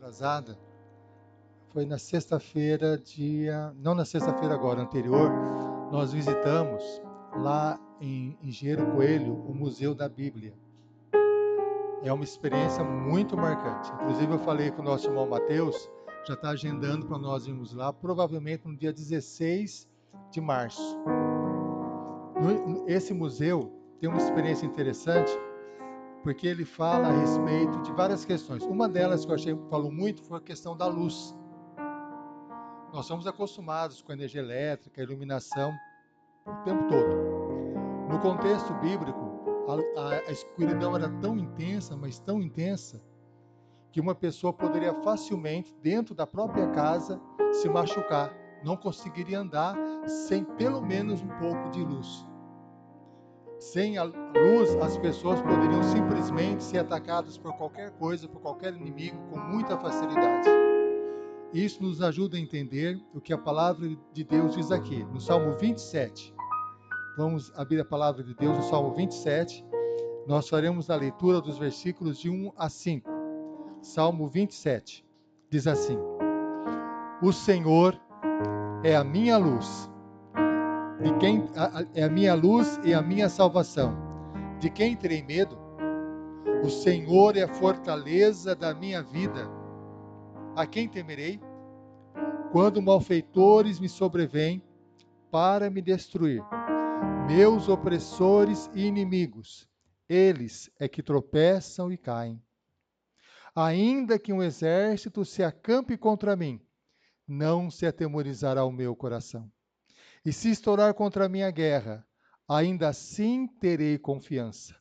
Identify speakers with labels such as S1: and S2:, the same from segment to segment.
S1: retrasada, foi na sexta-feira, não na sexta-feira agora, anterior, nós visitamos lá em Engenheiro Coelho o Museu da Bíblia. É uma experiência muito marcante. Inclusive eu falei com o nosso irmão Mateus, já está agendando para nós irmos lá, provavelmente no dia 16 de março. Esse museu tem uma experiência interessante, porque ele fala a respeito de várias questões. Uma delas que eu achei que falou muito foi a questão da luz. Nós somos acostumados com a energia elétrica, a iluminação, o tempo todo. No contexto bíblico, a escuridão era tão intensa, mas tão intensa, que uma pessoa poderia facilmente, dentro da própria casa, se machucar. Não conseguiria andar sem pelo menos um pouco de luz. Sem a luz, as pessoas poderiam simplesmente ser atacadas por qualquer coisa, por qualquer inimigo, com muita facilidade. Isso nos ajuda a entender o que a palavra de Deus diz aqui, no Salmo 27. Vamos abrir a palavra de Deus no Salmo 27. Nós faremos a leitura dos versículos de 1 a 5. Salmo 27 diz assim: O Senhor é a minha luz, é a minha luz e a minha salvação. De quem terei medo? O Senhor é a fortaleza da minha vida. A quem temerei? Quando malfeitores me sobrevêm para me destruir, meus opressores e inimigos, eles é que tropeçam e caem. Ainda que um exército se acampe contra mim, não se atemorizará o meu coração. E se estourar contra mim a guerra, ainda assim terei confiança.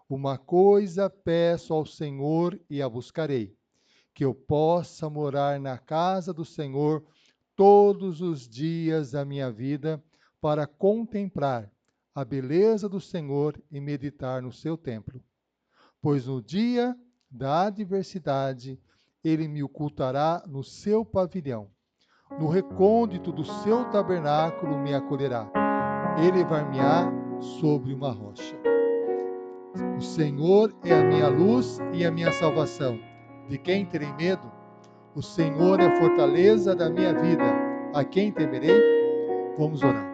S1: Uma coisa peço ao Senhor e a buscarei, que eu possa morar na casa do Senhor todos os dias da minha vida, para contemplar a beleza do Senhor e meditar no seu templo. Pois no dia da adversidade, ele me ocultará no seu pavilhão. No recôndito do seu tabernáculo me acolherá. Elevar-me-á sobre uma rocha. O Senhor é a minha luz e a minha salvação. De quem terei medo? O Senhor é a fortaleza da minha vida. A quem temerei? Vamos orar.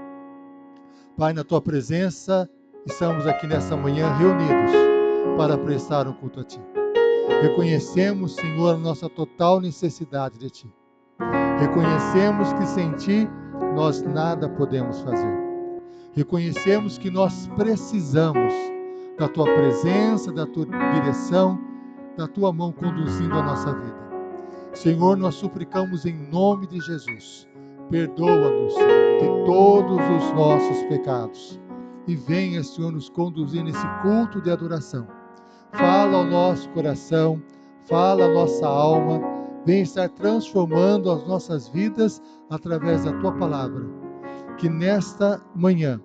S1: Pai, na tua presença, estamos aqui nessa manhã reunidos para prestar um culto a ti. Reconhecemos, Senhor, a nossa total necessidade de ti. Reconhecemos que sem ti nós nada podemos fazer. Reconhecemos que nós precisamos da tua presença, da tua direção, da tua mão conduzindo a nossa vida. Senhor, nós suplicamos em nome de Jesus, perdoa-nos de todos os nossos pecados e venha, Senhor, nos conduzir nesse culto de adoração. Fala ao nosso coração, fala à nossa alma, vem estar transformando as nossas vidas através da tua palavra. Que nesta manhã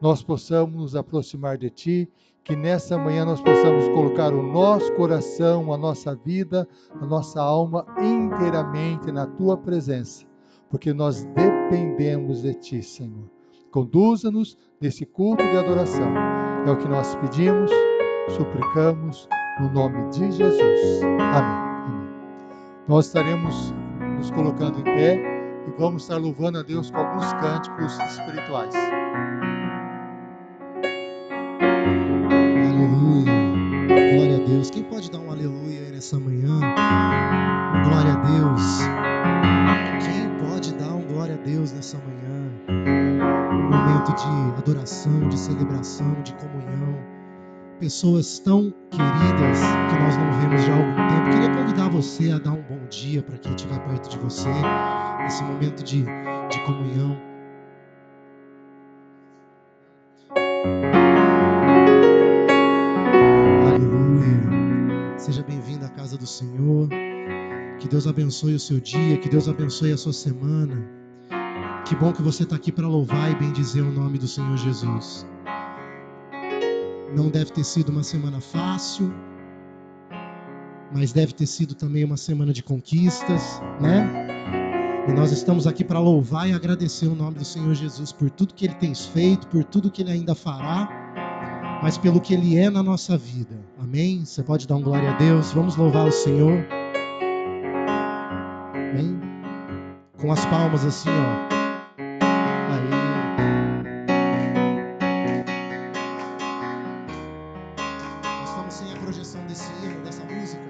S1: nós possamos nos aproximar de ti, que nessa manhã nós possamos colocar o nosso coração, a nossa vida, a nossa alma inteiramente na tua presença, porque nós dependemos de ti, Senhor. Conduza-nos nesse culto de adoração. É o que nós pedimos, suplicamos, no nome de Jesus. Amém. Amém. Nós estaremos nos colocando em pé e vamos estar louvando a Deus com alguns cânticos espirituais.
S2: Aleluia, glória a Deus. Quem pode dar um aleluia aí nessa manhã? Glória a Deus. Quem pode dar um glória a Deus nessa manhã? Um momento de adoração, de celebração, de comunhão. Pessoas tão queridas que nós não vemos já há algum tempo. Queria convidar você a dar um bom dia para quem estiver perto de você, nesse momento de comunhão. Aleluia. Seja bem-vindo à casa do Senhor. Que Deus abençoe o seu dia, que Deus abençoe a sua semana. Que bom que você está aqui para louvar e bendizer o nome do Senhor Jesus. Não deve ter sido uma semana fácil, mas deve ter sido também uma semana de conquistas, né? E nós estamos aqui para louvar e agradecer o nome do Senhor Jesus por tudo que Ele tem feito, por tudo que Ele ainda fará, mas pelo que Ele é na nossa vida. Amém? Você pode dar um glória a Deus? Vamos louvar o Senhor. Com as palmas assim, ó. Aí. Nós estamos sem a projeção desse hino, dessa música,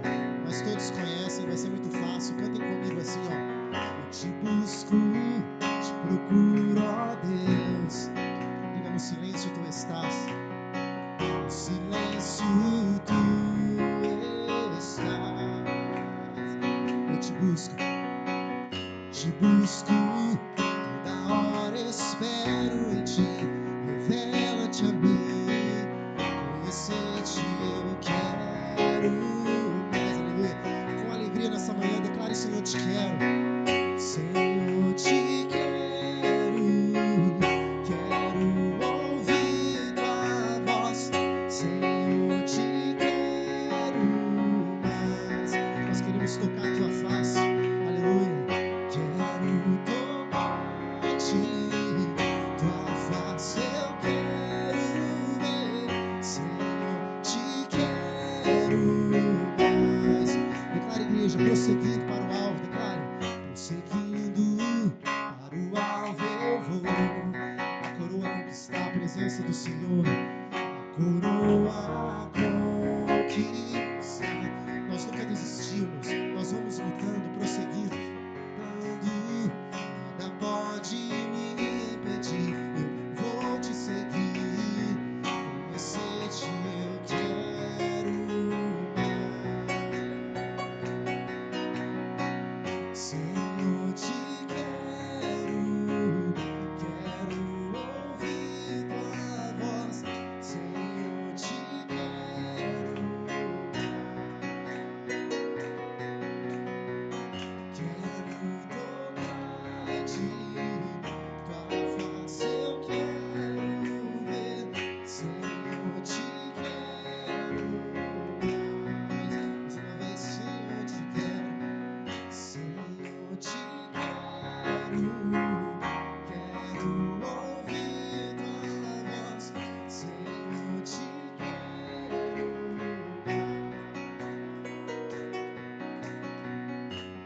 S2: mas todos conhecem, vai ser muito fácil. Cantem comigo assim, ó. Eu te busco, te procuro, ó Deus. Diga: no silêncio tu estás. No silêncio tu estás. Eu te busco, toda hora espero em ti. Revela-te a mim, conhecer-te eu quero mais. Aleluia. Com alegria nessa manhã, declare: Senhor, te quero. Senhor, te quero. Quero ouvir tua voz. Senhor, te quero mais. Nós queremos tocar tua face. Aleluia. Quero tocar-te, tua face eu quero ver. Senhor, te quero mais. Declare, igreja, prosseguindo para o alvo. Declare: prosseguindo para o alvo eu vou. A coroa conquistar a presença do Senhor. A coroa conquistar. Nós nunca desistimos. Nós vamos lutando, prosseguindo. Nada pode me impedir. Eu vou te seguir. Conhecer-te eu quero mais. Senhor, te quero. Quero ouvir tua voz. Senhor, te quero mais. Quero tocar-te, tua face eu quero ver. Senhor, te quero mais. Mais uma vez, Senhor, te quero. Senhor, te quero. Quero ouvir tua voz. Senhor, te quero.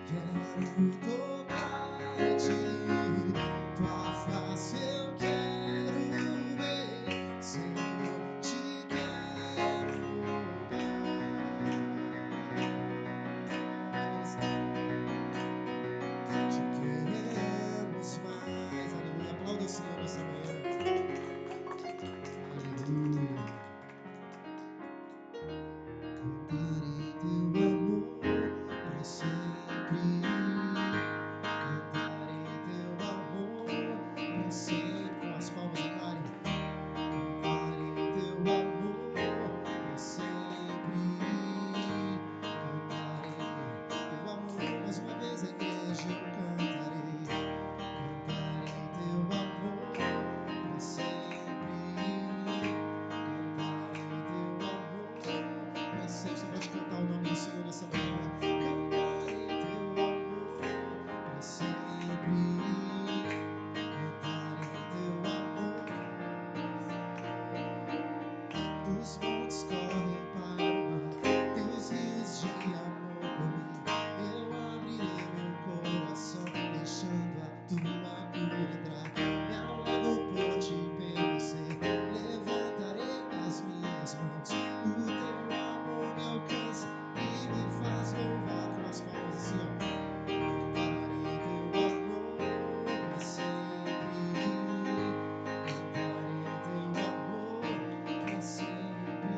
S2: Quero tocar-te, tua face eu quero ver. Senhor, te quero mais. Te queremos mais. Aleluia. Aplauda o Senhor nessa manhã. Aleluia. Cantarei teu amor para sempre. Cantarei teu amor para sempre. Com as palmas, declare. Cantarei teu amor para sempre. Cantarei teu amor. Mais uma vez, a igreja, eu cantarei. Cantarei teu amor para sempre. Cantarei teu amor para sempre. Você pode cantar o nome do Senhor nessa manhã. Cantarei teu amor para sempre. Cantarei teu amor. Dos montes correm para o mar, teus rios de amor por mim. Eu abrirei meu coração, deixando a tua cura entrar. Me alegro por te pertencer, levantarei as minhas mãos. O teu amor me alcança e me faz louvar. Com as palmas assim, ó. Cantarei teu amor para sempre. Cantarei teu amor para sempre.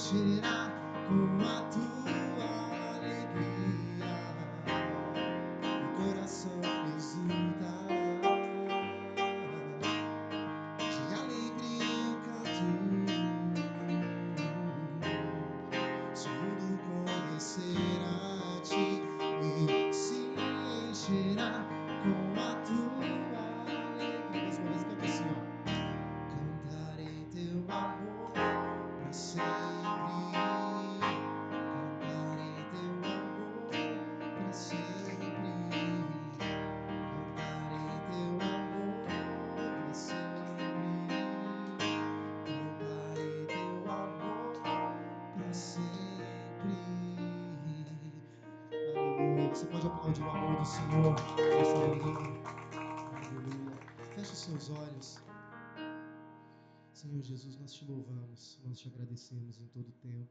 S2: encherá com a tua alegria, o coração exulta, de alegria eu canto, se o mundo conhecer a ti, e se encherá com a tua alegria. Mais uma vez, canta assim, ó. Cantarei teu amor pra sempre, cantarei teu amor pra sempre, cantarei teu amor pra sempre, cantarei teu amor pra sempre. Aleluia. Você pode aplaudir o amor do Senhor nessa manhã. Aleluia. Feche os seus olhos. Senhor Jesus, nós te louvamos, nós te agradecemos em todo o tempo.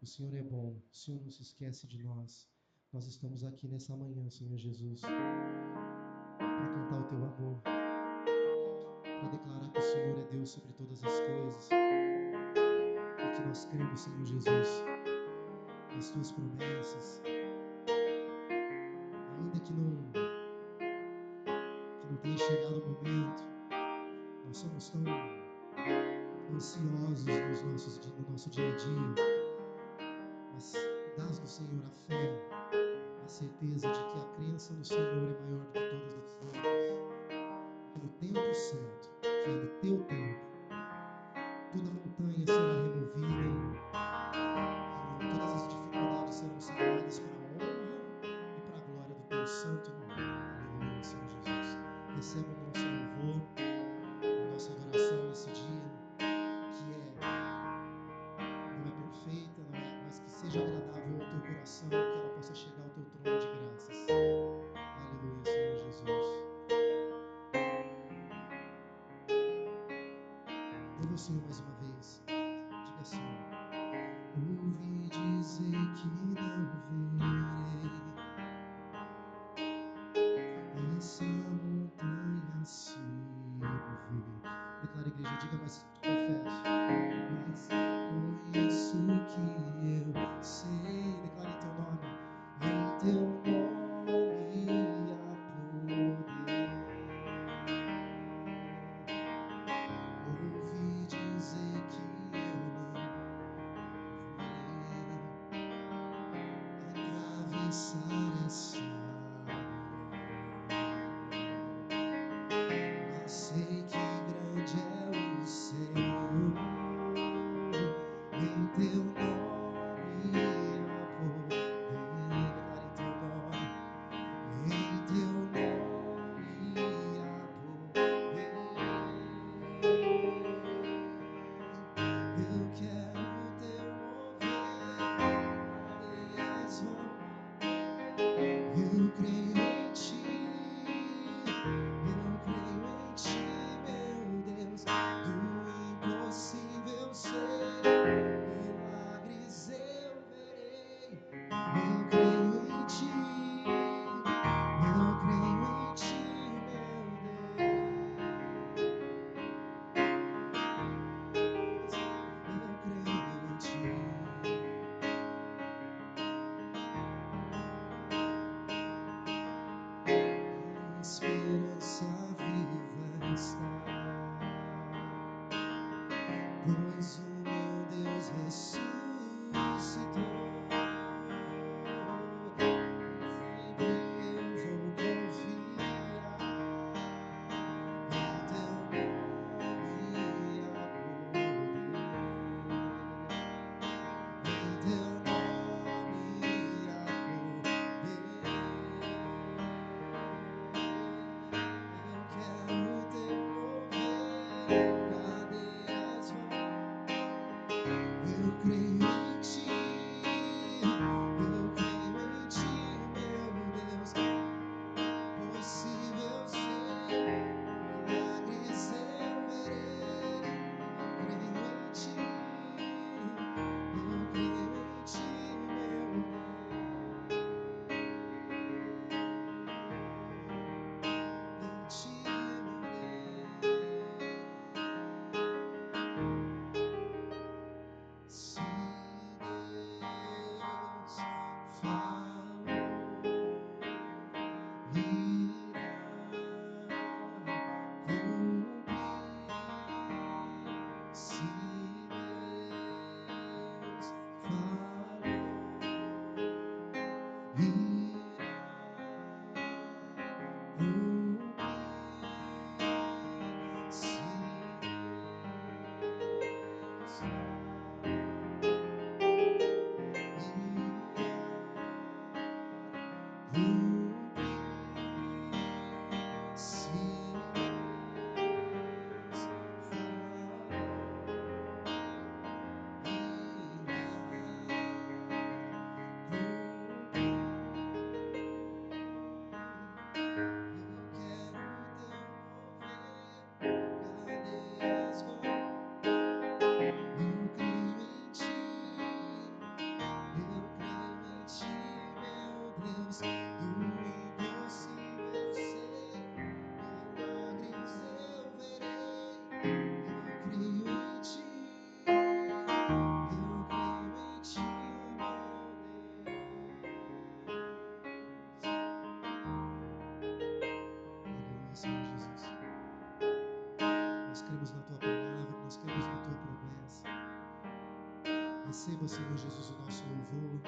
S2: O Senhor é bom, o Senhor não se esquece de nós. Nós estamos aqui nessa manhã, Senhor Jesus, para cantar o teu amor, para declarar que o Senhor é Deus sobre todas as coisas e que nós cremos, Senhor Jesus, nas tuas promessas, ainda que não tenha chegado o momento. Nós somos tão ansiosos no nosso dia a dia, mas dás do Senhor a fé, a certeza de que a crença no Senhor é maior do que todas as outras, que no tempo certo, que é no teu tempo, toda montanha será removida, todas as dificuldades serão sanadas para a honra e para a glória do teu santo nome. Aleluia, Senhor Jesus. Receba o nosso louvor, a nossa adoração nesse dia, que não é perfeita, mas que seja agradável ao teu coração, que ela possa chegar ao teu trono de graças. Aleluia, Senhor Jesus. Louve o Senhor mais uma vez. Diga assim: ouvi dizer que não verei essa montanha se mover. Declara, a igreja, diga, mas confesso. Mas conheço que eu sei. Declare em teu nome. Em teu nome há poder. Ouvi dizer que eu não verei atravessar essa maré, mas sei que grande é o Senhor. Em teu nome há poder. Declare em teu nome. Em teu nome há poder. Eu quero o teu mover, areias vão bater. Eu Receba, Senhor Jesus, o nosso louvor,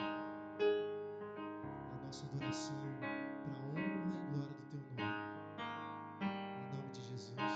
S2: a nossa adoração, para a honra e glória do Teu nome. Em nome de Jesus. Amém.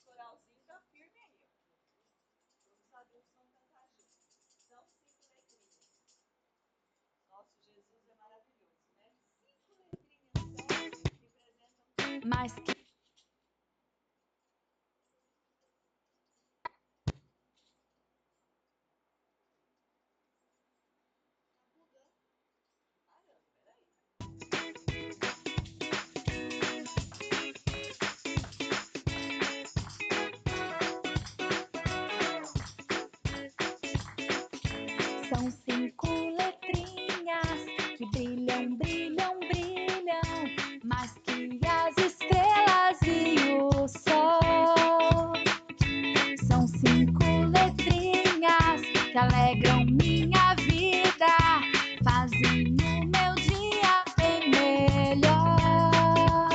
S3: Coralzinho tá firme aí, ó. Todos os adultos vão cantar juntos. São 5 letrinhas. Nosso Jesus é maravilhoso, né? 5 letrinhas só representam mais que. Tá mudando. Caramba, peraí. São 5 letrinhas que brilham, brilham, brilham, mais que as estrelas e o sol. São 5 letrinhas que alegram minha vida, fazem o meu dia bem melhor.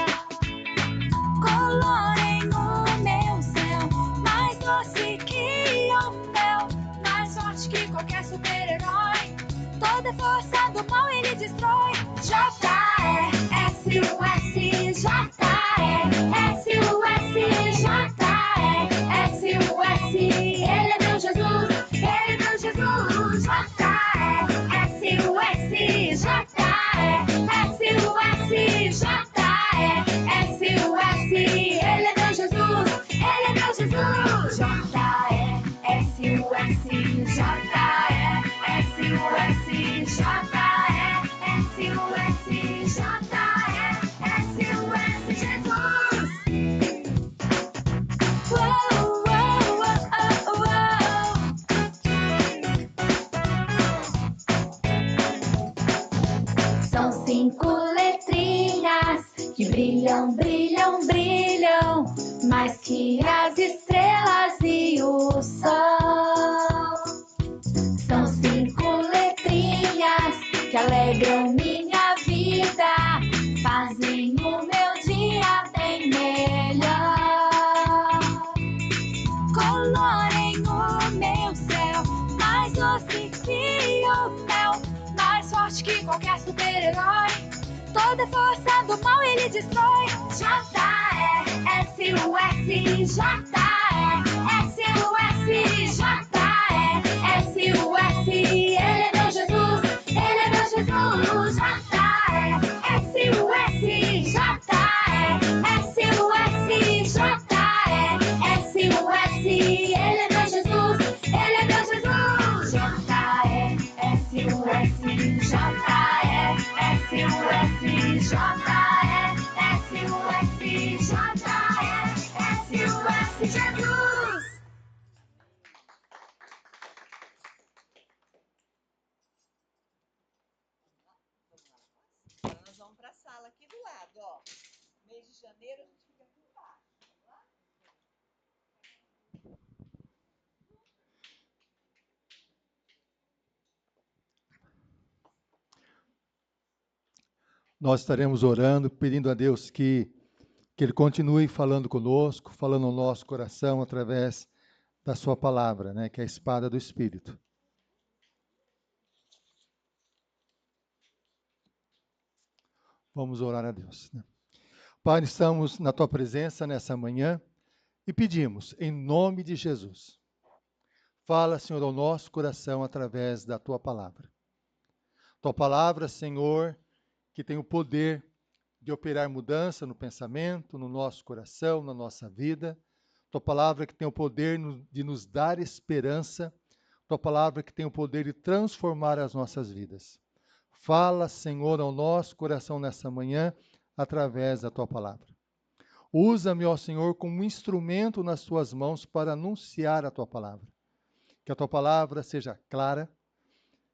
S3: Colorem o meu céu, mais doce que o mel, mais forte que qualquer super-herói. Toda força do mal ele destrói. J-E-S-U-S, J-E-S-U-S, J-E-S-U-S, ele é meu Jesus, ele é meu Jesus. J-E-S-U-S, J-E-S-U-S, J-E-S-U-S, ele é meu Jesus, ele é meu Jesus. J-E-S-U-S, J-E-S-U-S, J-E-S-U-S, J-E-S-U-S, Jesus. Uou, uou, uou, uou. São 5 letrinhas que brilham, brilham, brilham, mais que as estrelas e o sol. São 5 letrinhas que alegram minha vida, fazem o meu dia bem melhor. Colorem o meu céu, mais doce que o mel, mais forte que qualquer super-herói. Toda força do mal ele destrói. J-E-S-U-S, J-E-S-U-S, J-E-S-U-S, ele é meu Jesus, ele é meu Jesus. J-E-S-U-S, J-E-S-U-S, J-E-S-U-S, ele é meu Jesus, ele é meu Jesus. J-E-S-U-S, J-E-S-U-S, J-E-S-U-S, J-E-S-U-S, Jesus. de janeiro a gente fica por baixo. Vamos lá?
S1: Nós estaremos orando, pedindo a Deus que Ele continue falando conosco, falando no nosso coração através da sua palavra, né, que é a espada do Espírito. Vamos orar a Deus, né? Pai, estamos na tua presença nessa manhã e pedimos, em nome de Jesus, fala, Senhor, ao nosso coração através da tua palavra. Tua palavra, Senhor, que tem o poder de operar mudança no pensamento, no nosso coração, na nossa vida. Tua palavra que tem o poder de nos dar esperança. Tua palavra que tem o poder de transformar as nossas vidas. Fala, Senhor, ao nosso coração nessa manhã, através da tua palavra. Usa-me, ó Senhor, como instrumento nas tuas mãos para anunciar a tua palavra. Que a tua palavra seja clara,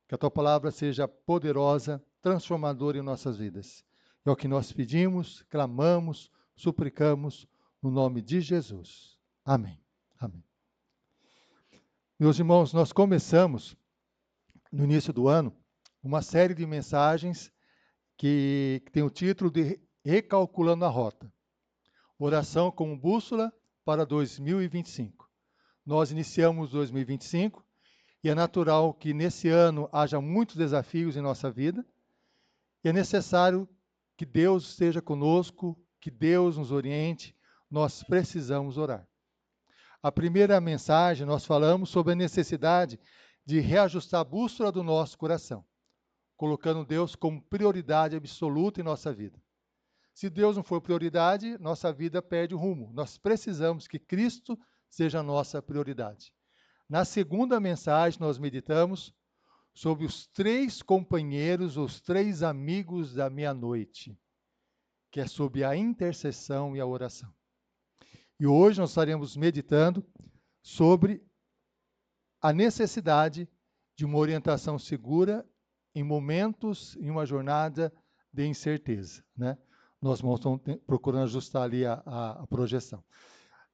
S1: que a tua palavra seja poderosa, transformadora em nossas vidas. É o que nós pedimos, clamamos, suplicamos, no nome de Jesus. Amém. Amém. Meus irmãos, nós começamos, no início do ano, uma série de mensagens que tem o título de Recalculando a Rota. Oração como bússola para 2025. Nós iniciamos 2025 e é natural que nesse ano haja muitos desafios em nossa vida e é necessário que Deus esteja conosco, que Deus nos oriente, nós precisamos orar. A primeira mensagem nós falamos sobre a necessidade de reajustar a bússola do nosso coração, colocando Deus como prioridade absoluta em nossa vida. Se Deus não for prioridade, nossa vida perde o rumo. Nós precisamos que Cristo seja a nossa prioridade. Na segunda mensagem, nós meditamos sobre os 3 companheiros, os 3 amigos da meia-noite, que é sobre a intercessão e a oração. E hoje nós estaremos meditando sobre a necessidade de uma orientação segura em momentos, em uma jornada de incerteza, né? Nós estamos procurando ajustar ali a projeção.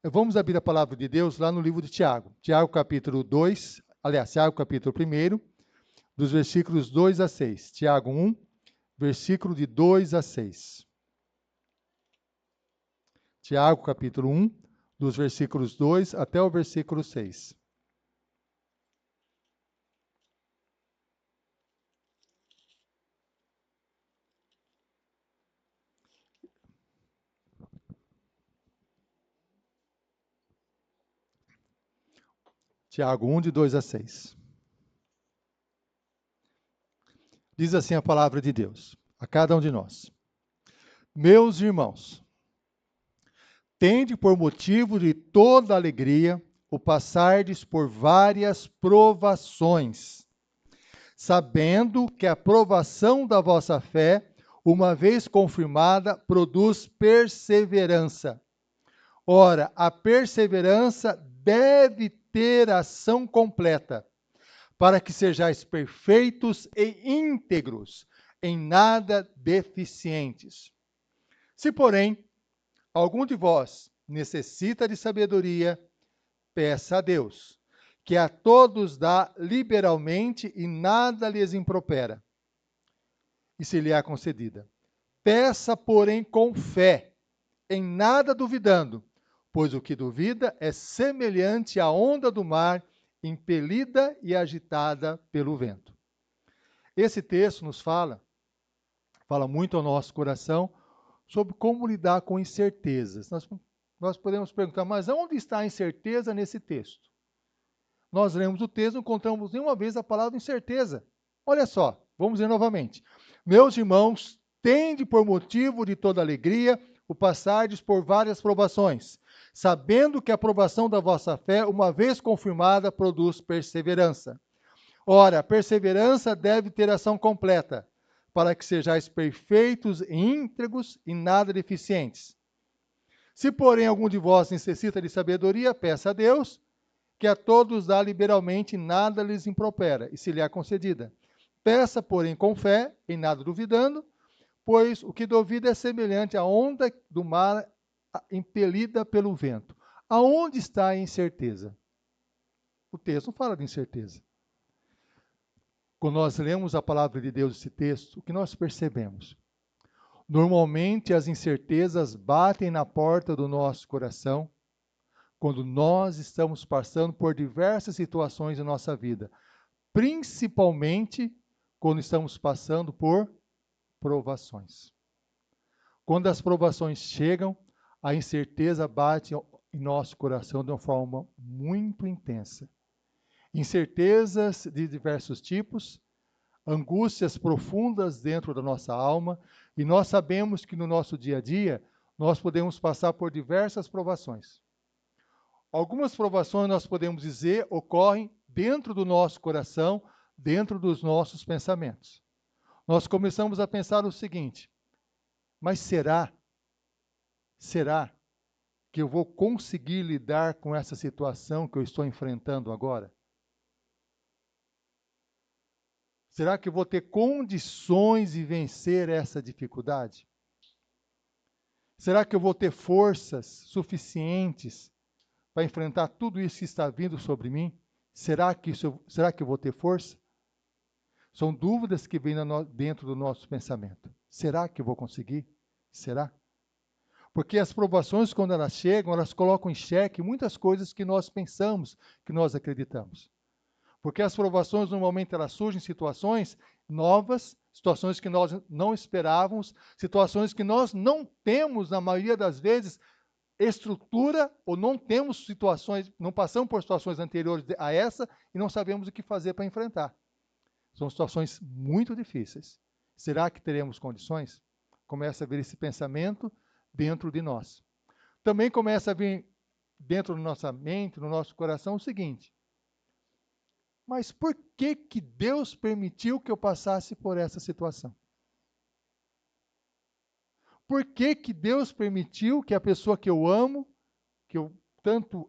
S1: Vamos abrir a palavra de Deus lá no livro de Tiago. Tiago capítulo 2, aliás, Tiago capítulo 1, dos versículos 2 a 6. Tiago 1, versículo de 2 a 6. Tiago capítulo 1, dos versículos 2 até o versículo 6. Tiago 1, de 2 a 6. Diz assim a palavra de Deus, a cada um de nós. Meus irmãos, tende por motivo de toda alegria o passardes por várias provações, sabendo que a provação da vossa fé, uma vez confirmada, produz perseverança. Ora, a perseverança deve ter ação completa, para que sejais perfeitos e íntegros, em nada deficientes. Se, porém, algum de vós necessita de sabedoria, peça a Deus, que a todos dá liberalmente e nada lhes impropera, e se lhe é concedida. Peça, porém, com fé, em nada duvidando, pois o que duvida é semelhante à onda do mar, impelida e agitada pelo vento. Esse texto nos fala muito ao nosso coração sobre como lidar com incertezas. Nós podemos perguntar, mas onde está a incerteza nesse texto? Nós lemos o texto e não encontramos nenhuma vez a palavra incerteza. Olha só, vamos ler novamente. Meus irmãos, tende por motivo de toda alegria o passardes por várias provações, sabendo que a aprovação da vossa fé, uma vez confirmada, produz perseverança. Ora, a perseverança deve ter ação completa, para que sejais perfeitos e íntegros e nada deficientes. Se, porém, algum de vós necessita de sabedoria, peça a Deus, que a todos dá liberalmente e nada lhes impropera, e se lhe é concedida. Peça, porém, com fé, em nada duvidando, Pois o que duvido é semelhante à onda do mar impelida pelo vento. Aonde está a incerteza? O texto não fala de incerteza. Quando nós lemos a palavra de Deus, esse texto, o que nós percebemos? Normalmente as incertezas batem na porta do nosso coração quando nós estamos passando por diversas situações em nossa vida, principalmente quando estamos passando por provações. Quando as provações chegam, a incerteza bate em nosso coração de uma forma muito intensa. Incertezas de diversos tipos, angústias profundas dentro da nossa alma, e nós sabemos que no nosso dia a dia nós podemos passar por diversas provações. Algumas provações nós podemos dizer ocorrem dentro do nosso coração, dentro dos nossos pensamentos. Nós começamos a pensar o seguinte: mas será que eu vou conseguir lidar com essa situação que eu estou enfrentando agora? Será que eu vou ter condições de vencer essa dificuldade? Será que eu vou ter forças suficientes para enfrentar tudo isso que está vindo sobre mim? Será que eu vou ter força? São dúvidas que vêm dentro do nosso pensamento. Será que eu vou conseguir? Será? Porque as provações, quando elas chegam, elas colocam em xeque muitas coisas que nós pensamos, que nós acreditamos. Porque as provações, normalmente, elas surgem em situações novas, situações que nós não esperávamos, situações que nós não temos, na maioria das vezes, estrutura, ou não temos situações, não passamos por situações anteriores a essa e não sabemos o que fazer para enfrentar. São situações muito difíceis. Será que teremos condições? Começa a vir esse pensamento dentro de nós. Também começa a vir dentro da nossa mente, no nosso coração, o seguinte: mas por que que Deus permitiu que eu passasse por essa situação? Por que que Deus permitiu que a pessoa que eu amo, que eu tanto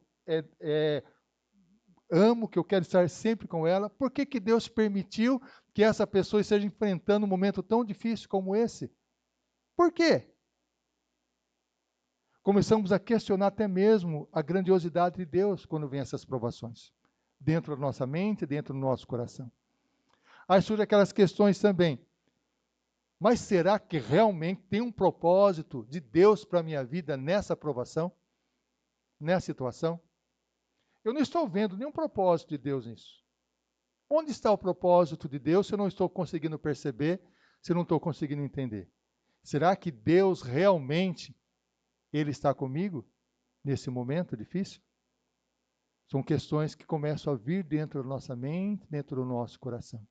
S1: amo, que eu quero estar sempre com ela, por que que Deus permitiu que essa pessoa esteja enfrentando um momento tão difícil como esse? Por quê? Começamos a questionar até mesmo a grandiosidade de Deus quando vem essas provações. Dentro da nossa mente, dentro do nosso coração. Aí surgem aquelas questões também. Mas será que realmente tem um propósito de Deus para a minha vida nessa provação? Nessa situação? Eu não estou vendo nenhum propósito de Deus nisso. Onde está o propósito de Deus se eu não estou conseguindo perceber, se eu não estou conseguindo entender? Será que Deus realmente, Ele está comigo nesse momento difícil? São questões que começam a vir dentro da nossa mente, dentro do nosso coração.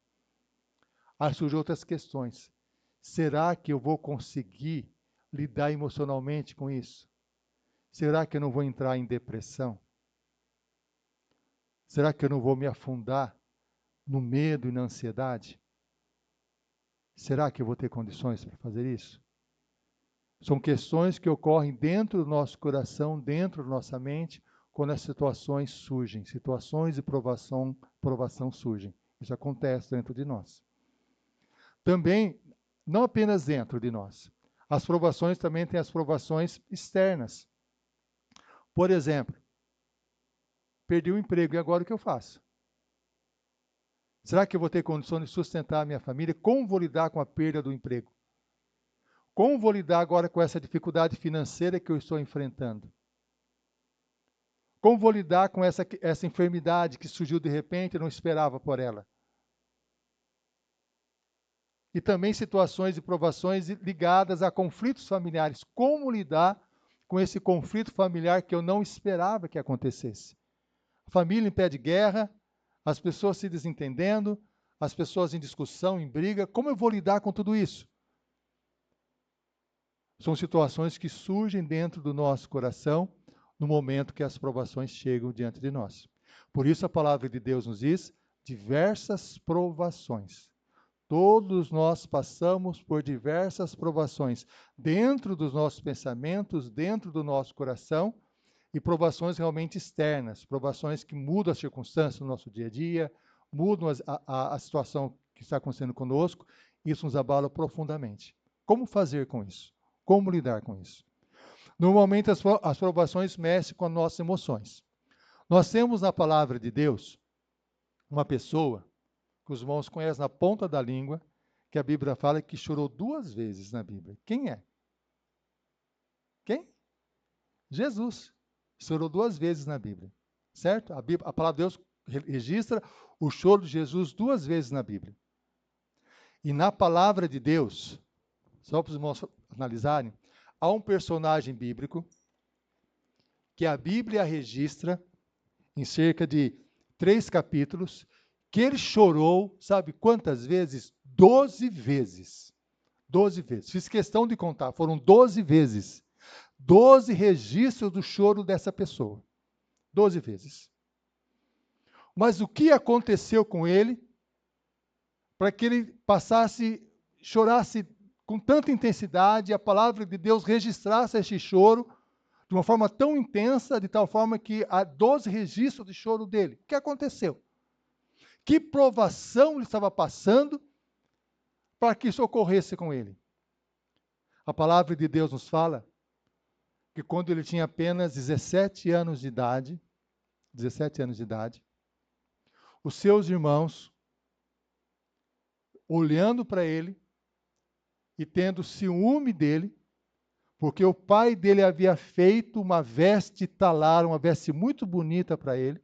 S1: Aí surgem outras questões. Será que eu vou conseguir lidar emocionalmente com isso? Será que eu não vou entrar em depressão? Será que eu não vou me afundar no medo e na ansiedade? Será que eu vou ter condições para fazer isso? São questões que ocorrem dentro do nosso coração, dentro da nossa mente, quando as situações surgem, situações de provação surgem. Isso acontece dentro de nós. Também, não apenas dentro de nós, as provações também têm as provações externas. Por exemplo, perdi o emprego, e agora o que eu faço? Será que eu vou ter condições de sustentar a minha família? Como vou lidar com a perda do emprego? Como vou lidar agora com essa dificuldade financeira que eu estou enfrentando? Como vou lidar com essa enfermidade que surgiu de repente e não esperava por ela? E também situações e provações ligadas a conflitos familiares. Como lidar com esse conflito familiar que eu não esperava que acontecesse? A família em pé de guerra, as pessoas se desentendendo, as pessoas em discussão, em briga. Como eu vou lidar com tudo isso? São situações que surgem dentro do nosso coração no momento que as provações chegam diante de nós. Por isso a palavra de Deus nos diz diversas provações. Todos nós passamos por diversas provações dentro dos nossos pensamentos, dentro do nosso coração, e provações realmente externas, provações que mudam as circunstâncias no nosso dia a dia, mudam a situação que está acontecendo conosco, isso nos abala profundamente. Como fazer com isso? Como lidar com isso? Normalmente as provações mexem com as nossas emoções. Nós temos na palavra de Deus uma pessoa que os irmãos conhecem na ponta da língua, que a Bíblia fala que chorou 2 vezes na Bíblia. Quem é? Quem? Jesus. Chorou 2 vezes na Bíblia. Certo? A palavra de Deus registra o choro de Jesus 2 vezes na Bíblia. E na palavra de Deus, só para os irmãos analisarem, há um personagem bíblico que a Bíblia registra em cerca de 3 capítulos, que ele chorou, sabe quantas vezes? 12 vezes. 12 vezes. Fiz questão de contar, foram 12 vezes. 12 registros do choro dessa pessoa. 12 vezes. Mas o que aconteceu com ele para que ele chorasse com tanta intensidade, a palavra de Deus registrasse esse choro de uma forma tão intensa, de tal forma que há 12 registros de choro dele? O que aconteceu? Que provação ele estava passando para que isso ocorresse com ele? A palavra de Deus nos fala que quando ele tinha apenas 17 anos de idade, os seus irmãos, olhando para ele e tendo ciúme dele, porque o pai dele havia feito uma veste talar, uma veste muito bonita para ele,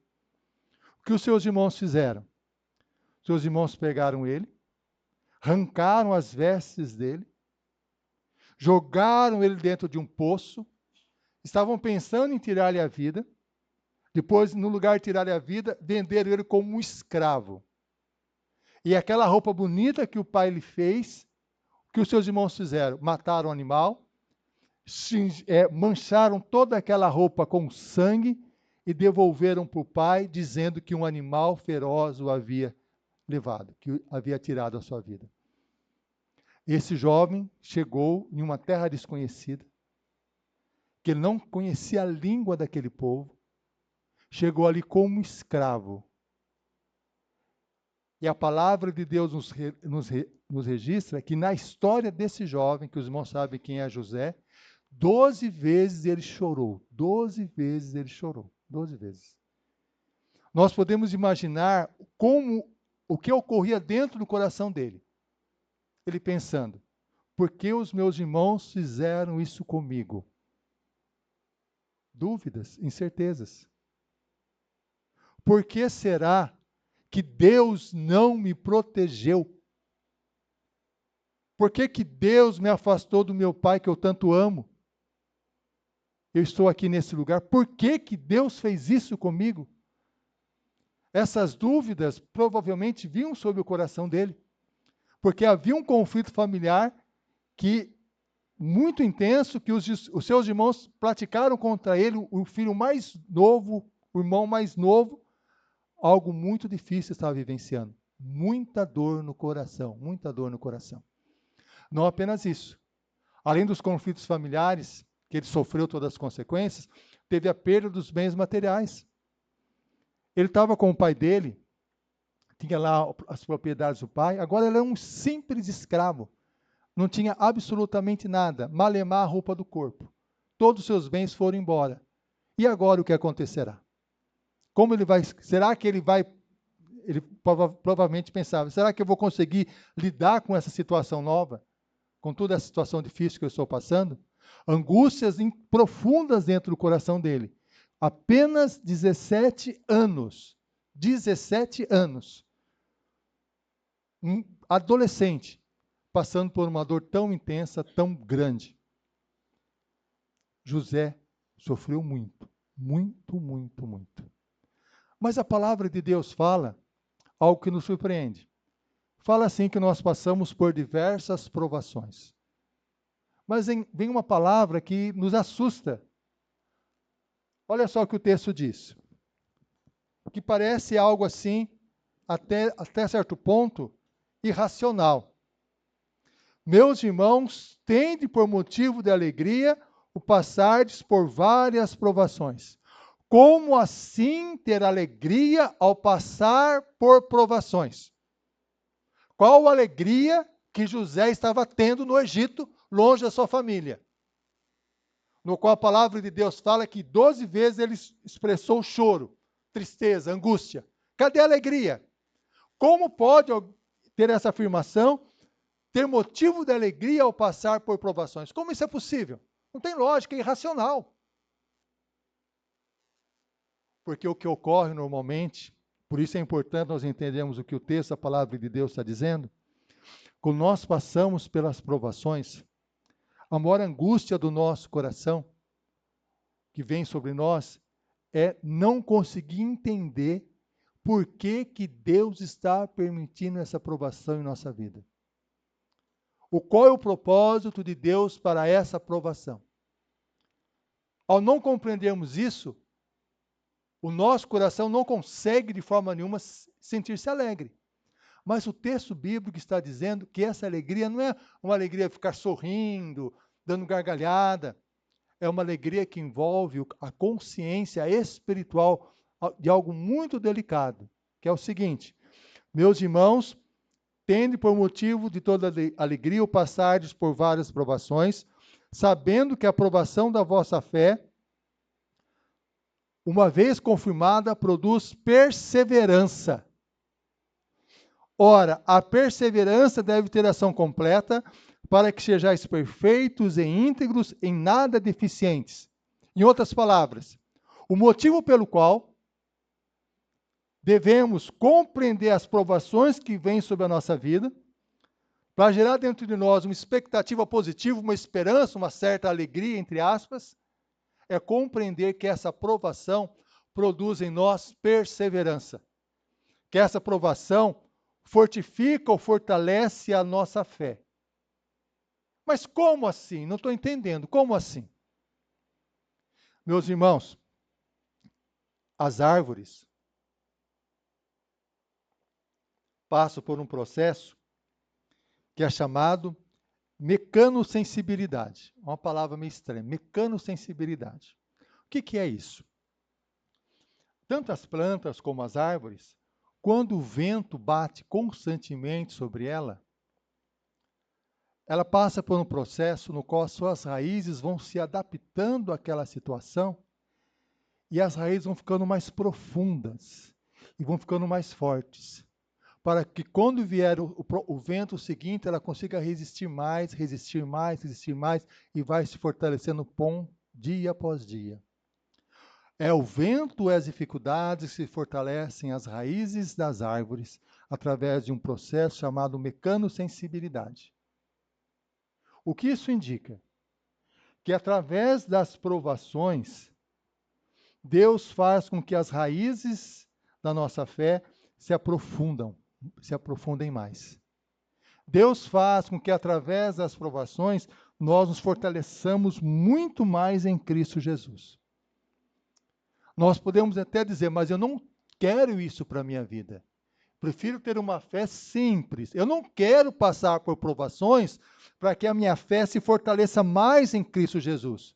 S1: o que os seus irmãos fizeram? Seus irmãos pegaram ele, arrancaram as vestes dele, jogaram ele dentro de um poço, estavam pensando em tirar-lhe a vida, depois, no lugar de tirar-lhe a vida, venderam ele como um escravo. E aquela roupa bonita que o pai lhe fez, o que os seus irmãos fizeram? Mataram o animal, mancharam toda aquela roupa com sangue e devolveram para o pai, dizendo que um animal feroz o havia levado, que havia tirado a sua vida. Esse jovem chegou em uma terra desconhecida, que ele não conhecia a língua daquele povo, chegou ali como escravo. E a palavra de Deus nos registra que na história desse jovem, que os irmãos sabem quem é José, 12 vezes ele chorou. 12 vezes ele chorou. 12 vezes. Nós podemos imaginar o que ocorria dentro do coração dele. Ele pensando, por que os meus irmãos fizeram isso comigo? Dúvidas, incertezas. Por que será que Deus não me protegeu? Por que Deus me afastou do meu pai que eu tanto amo? Eu estou aqui nesse lugar. Por que Deus fez isso comigo? Essas dúvidas provavelmente vinham sobre o coração dele, porque havia um conflito familiar muito intenso, que os seus irmãos praticaram contra ele, o filho mais novo, o irmão mais novo, algo muito difícil estava vivenciando. Muita dor no coração, muita dor no coração. Não apenas isso. Além dos conflitos familiares, que ele sofreu todas as consequências, teve a perda dos bens materiais. Ele estava com o pai dele, tinha lá as propriedades do pai, agora ele é um simples escravo. Não tinha absolutamente nada, malemar a roupa do corpo. Todos os seus bens foram embora. E agora o que acontecerá? Como ele vai, será que ele provavelmente pensava, será que eu vou conseguir lidar com essa situação nova? Com toda essa situação difícil que eu estou passando? Angústias profundas dentro do coração dele. Apenas 17 anos. 17 anos. Um adolescente passando por uma dor tão intensa, tão grande. José sofreu muito, muito, muito, muito. Mas a palavra de Deus fala algo que nos surpreende. Fala assim que nós passamos por diversas provações. Mas vem uma palavra que nos assusta. Olha só o que o texto diz. Que parece algo assim, até certo ponto, irracional. Meus irmãos, tende por motivo de alegria o passardes por várias provações. Como assim ter alegria ao passar por provações? Qual a alegria que José estava tendo no Egito longe da sua família, no qual a palavra de Deus fala que 12 vezes ele expressou choro, tristeza, angústia. Cadê a alegria? Como pode ter essa afirmação, ter motivo de alegria ao passar por provações? Como isso é possível? Não tem lógica, é irracional. Porque o que ocorre normalmente, por isso é importante nós entendermos o que o texto, a palavra de Deus está dizendo, quando nós passamos pelas provações, a maior angústia do nosso coração, que vem sobre nós, é não conseguir entender por que que Deus está permitindo essa provação em nossa vida. Qual é o propósito de Deus para essa provação? Ao não compreendermos isso, o nosso coração não consegue de forma nenhuma sentir-se alegre. Mas o texto bíblico está dizendo que essa alegria não é uma alegria de ficar sorrindo, dando gargalhada. É uma alegria que envolve a consciência espiritual de algo muito delicado, que é o seguinte: meus irmãos, tende por motivo de toda alegria o passardes por várias provações, sabendo que a provação da vossa fé, uma vez confirmada, produz perseverança. Ora, a perseverança deve ter ação completa, para que sejais perfeitos e íntegros, em nada deficientes. Em outras palavras, o motivo pelo qual devemos compreender as provações que vêm sobre a nossa vida, para gerar dentro de nós uma expectativa positiva, uma esperança, uma certa alegria, entre aspas, é compreender que essa provação produz em nós perseverança. Que essa provação fortifica ou fortalece a nossa fé. Mas como assim? Não estou entendendo. Como assim? Meus irmãos, as árvores passam por um processo que é chamado mecanosensibilidade. Uma palavra meio estranha. Mecanosensibilidade. O que é isso? Tanto as plantas como as árvores, quando o vento bate constantemente sobre ela passa por um processo no qual as suas raízes vão se adaptando àquela situação e as raízes vão ficando mais profundas e vão ficando mais fortes, para que quando vier o vento seguinte, ela consiga resistir mais, resistir mais, resistir mais e vai se fortalecendo dia após dia. É o vento e as dificuldades que fortalecem as raízes das árvores através de um processo chamado mecanosensibilidade. O que isso indica? Que através das provações, Deus faz com que as raízes da nossa fé se aprofundem mais. Deus faz com que através das provações nós nos fortaleçamos muito mais em Cristo Jesus. Nós podemos até dizer, mas eu não quero isso para a minha vida. Prefiro ter uma fé simples. Eu não quero passar por provações para que a minha fé se fortaleça mais em Cristo Jesus.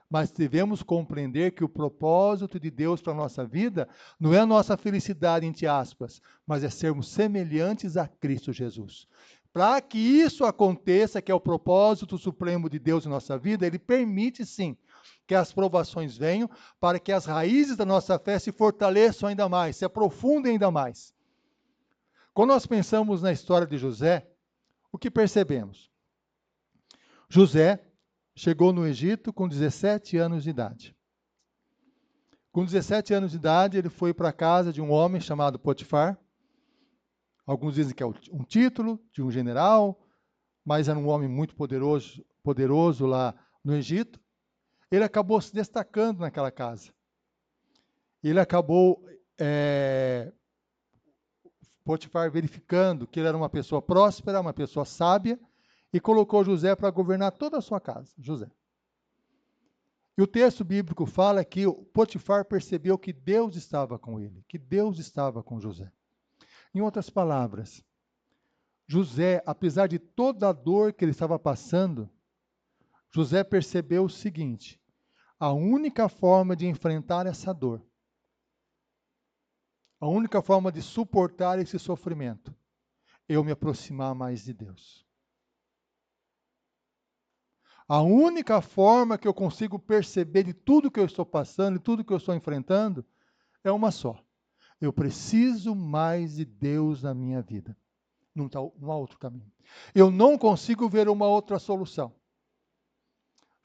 S1: Mas devemos compreender que o propósito de Deus para a nossa vida não é a nossa felicidade, entre aspas, mas é sermos semelhantes a Cristo Jesus. Para que isso aconteça, que é o propósito supremo de Deus em nossa vida, Ele permite sim que as provações venham para que as raízes da nossa fé se fortaleçam ainda mais, se aprofundem ainda mais. Quando nós pensamos na história de José, o que percebemos? José chegou no Egito com 17 anos de idade. Com 17 anos de idade, ele foi para a casa de um homem chamado Potifar. Alguns dizem que é um título de um general, mas era um homem muito poderoso lá no Egito. Ele acabou se destacando naquela casa. Ele acabou Potifar verificando que ele era uma pessoa próspera, uma pessoa sábia, e colocou José para governar toda a sua casa, José. E o texto bíblico fala que Potifar percebeu que Deus estava com ele, que Deus estava com José. Em outras palavras, José, apesar de toda a dor que ele estava passando, José percebeu o seguinte: a única forma de enfrentar essa dor, a única forma de suportar esse sofrimento, é eu me aproximar mais de Deus. A única forma que eu consigo perceber de tudo que eu estou passando, de tudo que eu estou enfrentando, é uma só. Eu preciso mais de Deus na minha vida. Não há outro caminho. Eu não consigo ver uma outra solução.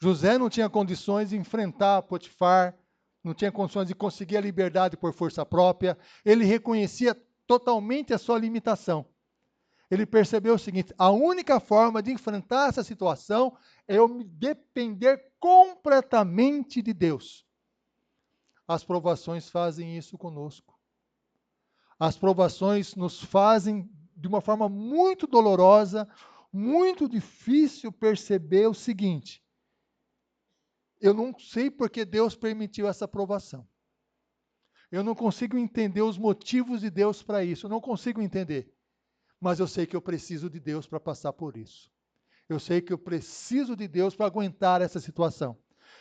S1: José não tinha condições de enfrentar Potifar, não tinha condições de conseguir a liberdade por força própria. Ele reconhecia totalmente a sua limitação. Ele percebeu o seguinte: a única forma de enfrentar essa situação é eu me depender completamente de Deus. As provações fazem isso conosco. As provações nos fazem, de uma forma muito dolorosa, muito difícil perceber o seguinte: eu não sei porque Deus permitiu essa provação. Eu não consigo entender os motivos de Deus para isso. Eu não consigo entender. Mas eu sei que eu preciso de Deus para passar por isso. Eu sei que eu preciso de Deus para aguentar essa situação.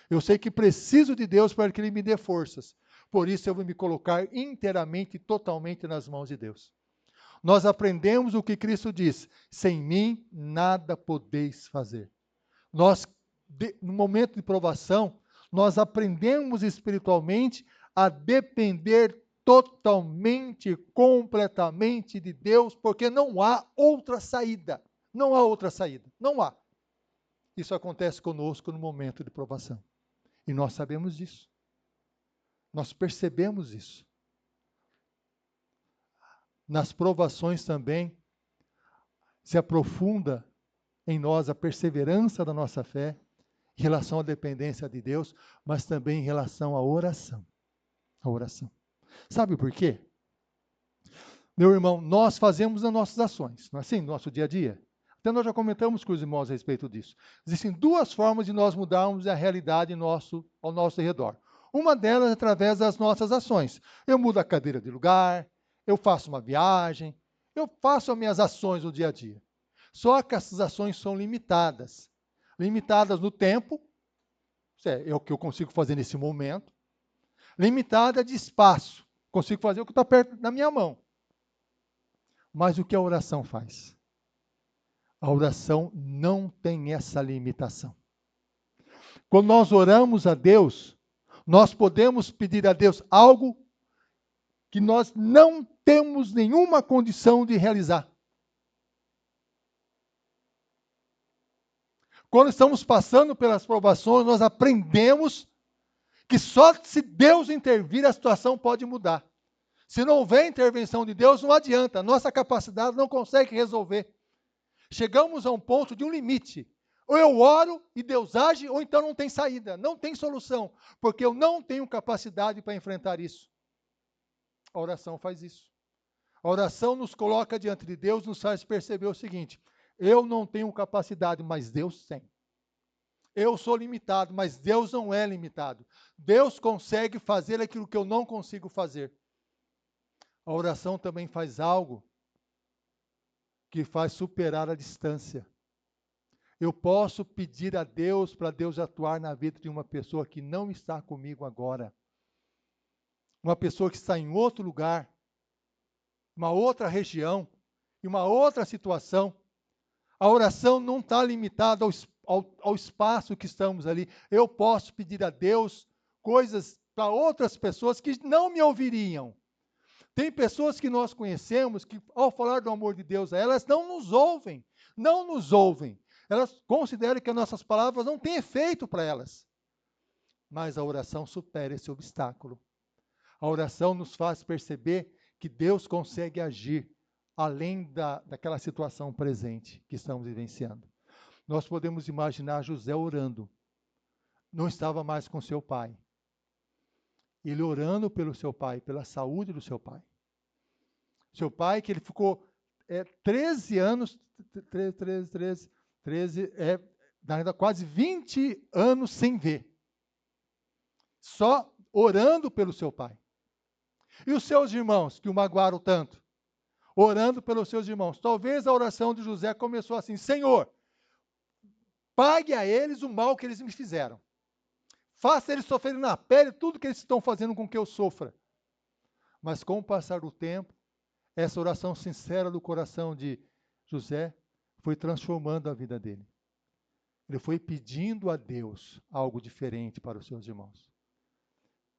S1: Eu sei que preciso de Deus para que Ele me dê forças. Por isso eu vou me colocar inteiramente e totalmente nas mãos de Deus. Nós aprendemos o que Cristo diz: sem mim nada podeis fazer. Nós, no momento de provação, nós aprendemos espiritualmente a depender totalmente, completamente de Deus, porque não há outra saída. Não há outra saída. Não há. Isso acontece conosco no momento de provação. E nós sabemos disso. Nós percebemos isso. Nas provações também se aprofunda em nós a perseverança da nossa fé em relação à dependência de Deus, mas também em relação à oração. A oração. Sabe por quê? Meu irmão, nós fazemos as nossas ações, não é assim, no nosso dia a dia? Até nós já comentamos com os irmãos a respeito disso. Existem duas formas de nós mudarmos a realidade ao nosso redor. Uma delas é através das nossas ações. Eu mudo a cadeira de lugar, eu faço uma viagem, eu faço as minhas ações no dia a dia. Só que essas ações são limitadas. Limitadas no tempo, é o que eu consigo fazer nesse momento. Limitada de espaço, consigo fazer o que está perto da minha mão. Mas o que a oração faz? A oração não tem essa limitação. Quando nós oramos a Deus, nós podemos pedir a Deus algo que nós não temos nenhuma condição de realizar. Quando estamos passando pelas provações, nós aprendemos que só se Deus intervir, a situação pode mudar. Se não houver intervenção de Deus, não adianta. Nossa capacidade não consegue resolver. Chegamos a um ponto de um limite. Ou eu oro e Deus age, ou então não tem saída, não tem solução, porque eu não tenho capacidade para enfrentar isso. A oração faz isso. A oração nos coloca diante de Deus, nos faz perceber o seguinte: eu não tenho capacidade, mas Deus tem. Eu sou limitado, mas Deus não é limitado. Deus consegue fazer aquilo que eu não consigo fazer. A oração também faz algo que faz superar a distância. Eu posso pedir a Deus para Deus atuar na vida de uma pessoa que não está comigo agora. Uma pessoa que está em outro lugar, uma outra região, em uma outra situação. A oração não está limitada ao espaço que estamos ali. Eu posso pedir a Deus coisas para outras pessoas que não me ouviriam. Tem pessoas que nós conhecemos que, ao falar do amor de Deus a elas, não nos ouvem. Não nos ouvem. Elas consideram que as nossas palavras não têm efeito para elas. Mas a oração supera esse obstáculo. A oração nos faz perceber que Deus consegue agir além daquela situação presente que estamos vivenciando. Nós podemos imaginar José orando. Não estava mais com seu pai. Ele orando pelo seu pai, pela saúde do seu pai. Seu pai, que ele ficou 13 anos, 13, quase 20 anos sem ver. Só orando pelo seu pai. E os seus irmãos, que o magoaram tanto? Orando pelos seus irmãos. Talvez a oração de José começou assim: Senhor, pague a eles o mal que eles me fizeram. Faça eles sofrerem na pele tudo que eles estão fazendo com que eu sofra. Mas com o passar do tempo, essa oração sincera do coração de José foi transformando a vida dele. Ele foi pedindo a Deus algo diferente para os seus irmãos.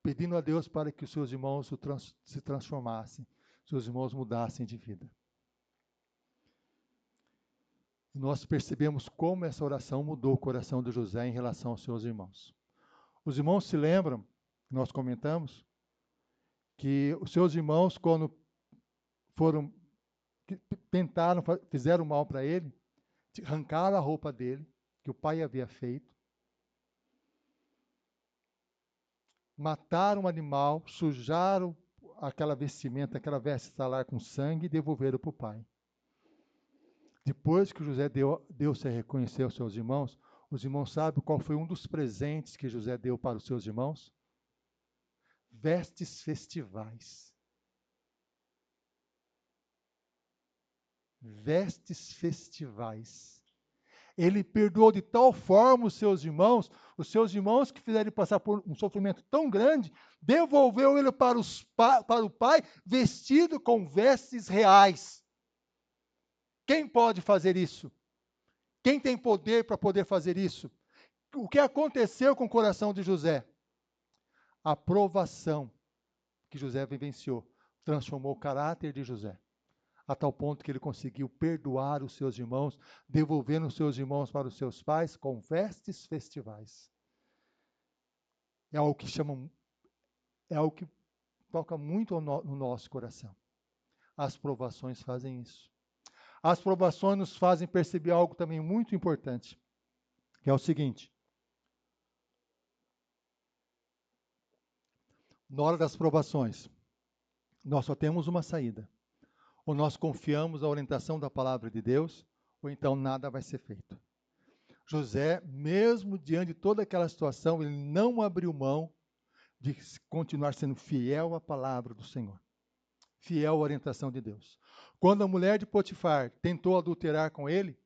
S1: Pedindo a Deus para que os seus irmãos se transformassem, seus irmãos mudassem de vida. E nós percebemos como essa oração mudou o coração de José em relação aos seus irmãos. Os irmãos se lembram, nós comentamos, que os seus irmãos, quando tentaram, fizeram mal para ele, arrancaram a roupa dele, que o pai havia feito, mataram o animal, sujaram aquela vestimenta, aquela veste salar com sangue e devolveram para o pai. Depois que José deu-se a reconhecer aos seus irmãos, os irmãos sabem qual foi um dos presentes que José deu para os seus irmãos? Vestes festivais. Vestes festivais. Ele perdoou de tal forma os seus irmãos que fizeram ele passar por um sofrimento tão grande, devolveu ele para o pai vestido com vestes reais. Quem pode fazer isso? Quem tem poder para poder fazer isso? O que aconteceu com o coração de José? A provação que José vivenciou transformou o caráter de José, a tal ponto que ele conseguiu perdoar os seus irmãos, devolvendo os seus irmãos para os seus pais com vestes festivais. É algo que toca muito no nosso coração. As provações fazem isso. As provações nos fazem perceber algo também muito importante, que é o seguinte: na hora das provações, nós só temos uma saída. Ou nós confiamos na orientação da palavra de Deus, ou então nada vai ser feito. José, mesmo diante de toda aquela situação, ele não abriu mão de continuar sendo fiel à palavra do Senhor, fiel à orientação de Deus. Quando a mulher de Potifar tentou adulterar com ele,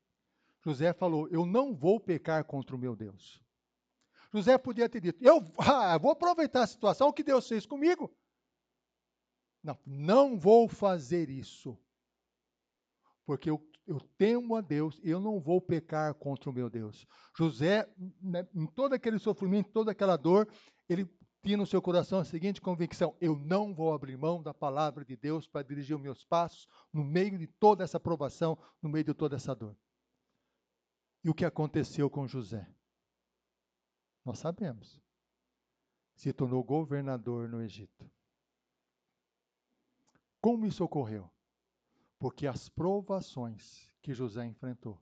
S1: José falou: eu não vou pecar contra o meu Deus. José podia ter dito: eu vou aproveitar a situação, o que Deus fez comigo. Não vou fazer isso, porque eu temo a Deus e eu não vou pecar contra o meu Deus. José, né, em todo aquele sofrimento, toda aquela dor, ele tinha no seu coração a seguinte convicção: eu não vou abrir mão da palavra de Deus para dirigir os meus passos no meio de toda essa provação, no meio de toda essa dor. E o que aconteceu com José? Nós sabemos. Se tornou governador no Egito. Como isso ocorreu? Porque as provações que José enfrentou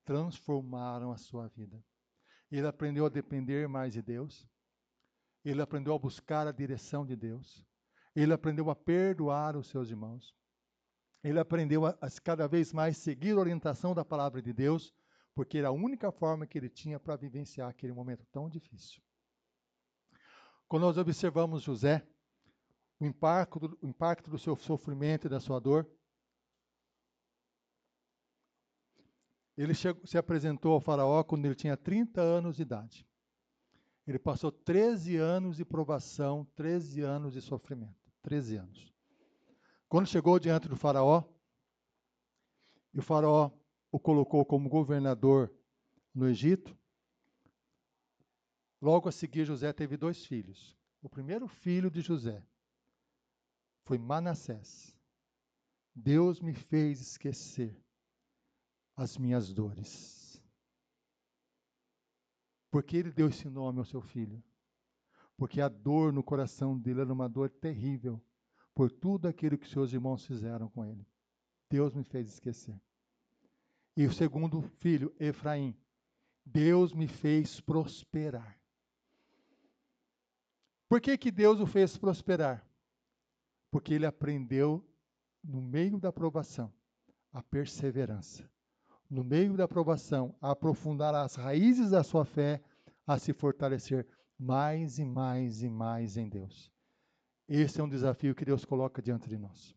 S1: transformaram a sua vida. Ele aprendeu a depender mais de Deus. Ele aprendeu a buscar a direção de Deus. Ele aprendeu a perdoar os seus irmãos. Ele aprendeu a cada vez mais seguir a orientação da palavra de Deus, porque era a única forma que ele tinha para vivenciar aquele momento tão difícil. Quando nós observamos José, o impacto do seu sofrimento e da sua dor, ele se apresentou ao faraó quando ele tinha 30 anos de idade. Ele passou 13 anos de provação, 13 anos de sofrimento. 13 anos. Quando chegou diante do faraó, e o faraó o colocou como governador no Egito, logo a seguir José teve 2 filhos. O primeiro filho de José foi Manassés. Deus me fez esquecer as minhas dores. Por que ele deu esse nome ao seu filho? Porque a dor no coração dele era uma dor terrível, por tudo aquilo que seus irmãos fizeram com ele. Deus me fez esquecer. E o segundo filho, Efraim, Deus me fez prosperar. Por que Deus o fez prosperar? Porque ele aprendeu, no meio da provação, a perseverança. No meio da provação, a aprofundar as raízes da sua fé, a se fortalecer mais e mais e mais em Deus. Esse é um desafio que Deus coloca diante de nós.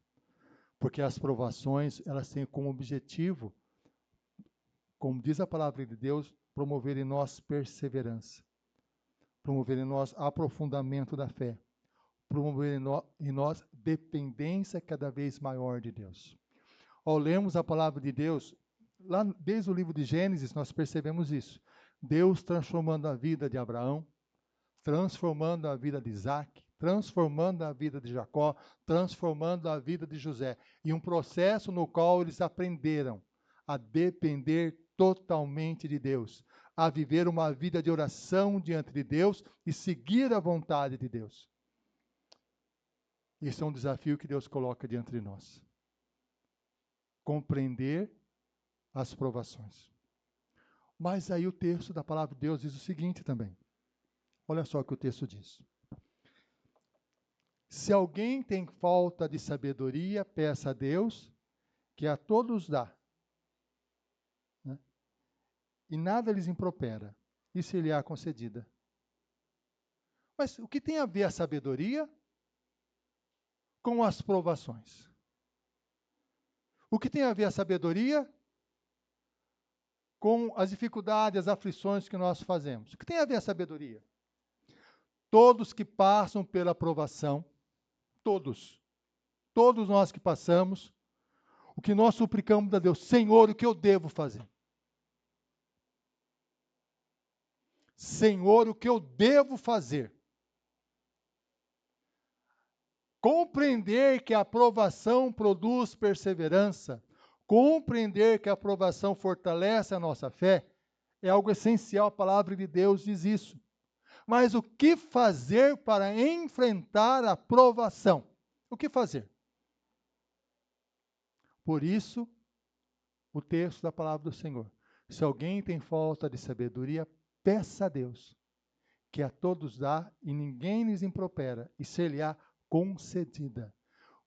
S1: Porque as provações, elas têm como objetivo, como diz a palavra de Deus, promover em nós perseverança. Promover em nós aprofundamento da fé. Promover em nós dependência cada vez maior de Deus. Ao lermos a palavra de Deus, lá desde o livro de Gênesis, nós percebemos isso. Deus transformando a vida de Abraão, transformando a vida de Isaac, transformando a vida de Jacó, transformando a vida de José. E um processo no qual eles aprenderam a depender totalmente de Deus, a viver uma vida de oração diante de Deus e seguir a vontade de Deus. Isso é um desafio que Deus coloca diante de nós. Compreender as provações. Mas aí o texto da palavra de Deus diz o seguinte também. Olha só o que o texto diz. Se alguém tem falta de sabedoria, peça a Deus, que a todos dá. Né? E nada lhes impropera, e se lhe há concedida. Mas o que tem a ver a sabedoria com as provações? O que tem a ver a sabedoria com as dificuldades, as aflições que nós fazemos? O que tem a ver a sabedoria? Todos que passam pela provação, todos nós que passamos, o que nós suplicamos a Deus, Senhor, o que eu devo fazer? Senhor, o que eu devo fazer? Compreender que a aprovação produz perseverança, compreender que a aprovação fortalece a nossa fé, é algo essencial, a palavra de Deus diz isso. Mas o que fazer para enfrentar a provação? O que fazer? Por isso, o texto da palavra do Senhor. Se alguém tem falta de sabedoria, peça a Deus, que a todos dá e ninguém lhes impropera, e ser-lhe-á concedida.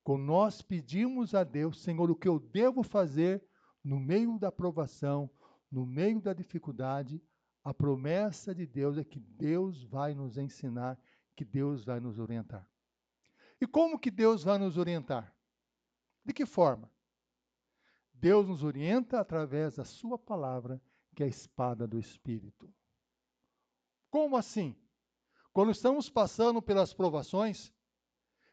S1: Quando nós pedimos a Deus, Senhor, o que eu devo fazer no meio da provação, no meio da dificuldade, a promessa de Deus é que Deus vai nos ensinar, que Deus vai nos orientar. E como que Deus vai nos orientar? De que forma? Deus nos orienta através da sua palavra, que é a espada do Espírito. Como assim? Quando estamos passando pelas provações,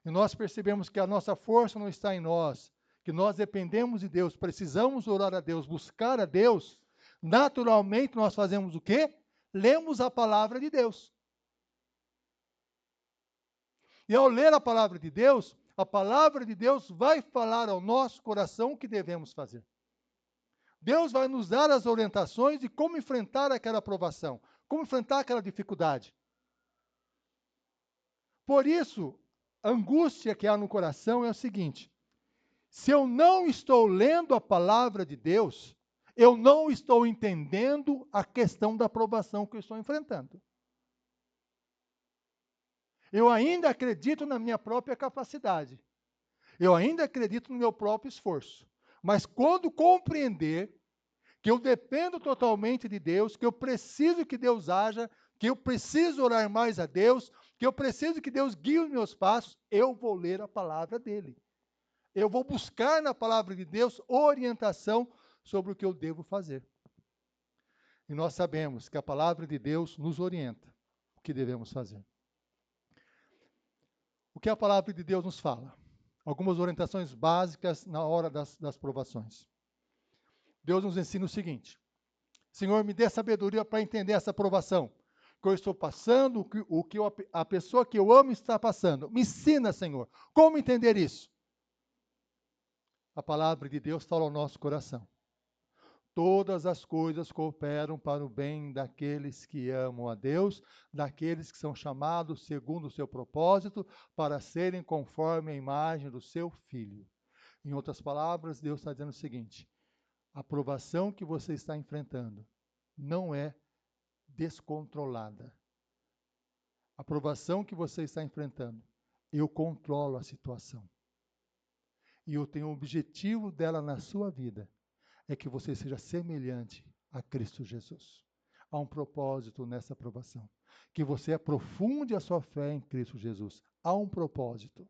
S1: e nós percebemos que a nossa força não está em nós, que nós dependemos de Deus, precisamos orar a Deus, buscar a Deus, naturalmente nós fazemos o quê? Lemos a palavra de Deus. E ao ler a palavra de Deus vai falar ao nosso coração o que devemos fazer. Deus vai nos dar as orientações de como enfrentar aquela provação, como enfrentar aquela dificuldade. Por isso, a angústia que há no coração é o seguinte: se eu não estou lendo a palavra de Deus, eu não estou entendendo a questão da provação que eu estou enfrentando. Eu ainda acredito na minha própria capacidade. Eu ainda acredito no meu próprio esforço. Mas quando compreender que eu dependo totalmente de Deus, que eu preciso que Deus haja, que eu preciso orar mais a Deus, que eu preciso que Deus guie os meus passos, eu vou ler a palavra dele. Eu vou buscar na palavra de Deus orientação sobre o que eu devo fazer. E nós sabemos que a palavra de Deus nos orienta o que devemos fazer. O que a palavra de Deus nos fala? Algumas orientações básicas na hora das provações. Deus nos ensina o seguinte: Senhor, me dê sabedoria para entender essa provação que eu estou passando, o que a pessoa que eu amo está passando. Me ensina, Senhor, como entender isso? A palavra de Deus fala ao nosso coração. Todas as coisas cooperam para o bem daqueles que amam a Deus, daqueles que são chamados segundo o seu propósito, para serem conforme a imagem do seu Filho. Em outras palavras, Deus está dizendo o seguinte: a provação que você está enfrentando não é descontrolada. A provação que você está enfrentando, eu controlo a situação. E eu tenho o objetivo dela na sua vida, é que você seja semelhante a Cristo Jesus. Há um propósito nessa provação. Que você aprofunde a sua fé em Cristo Jesus. Há um propósito.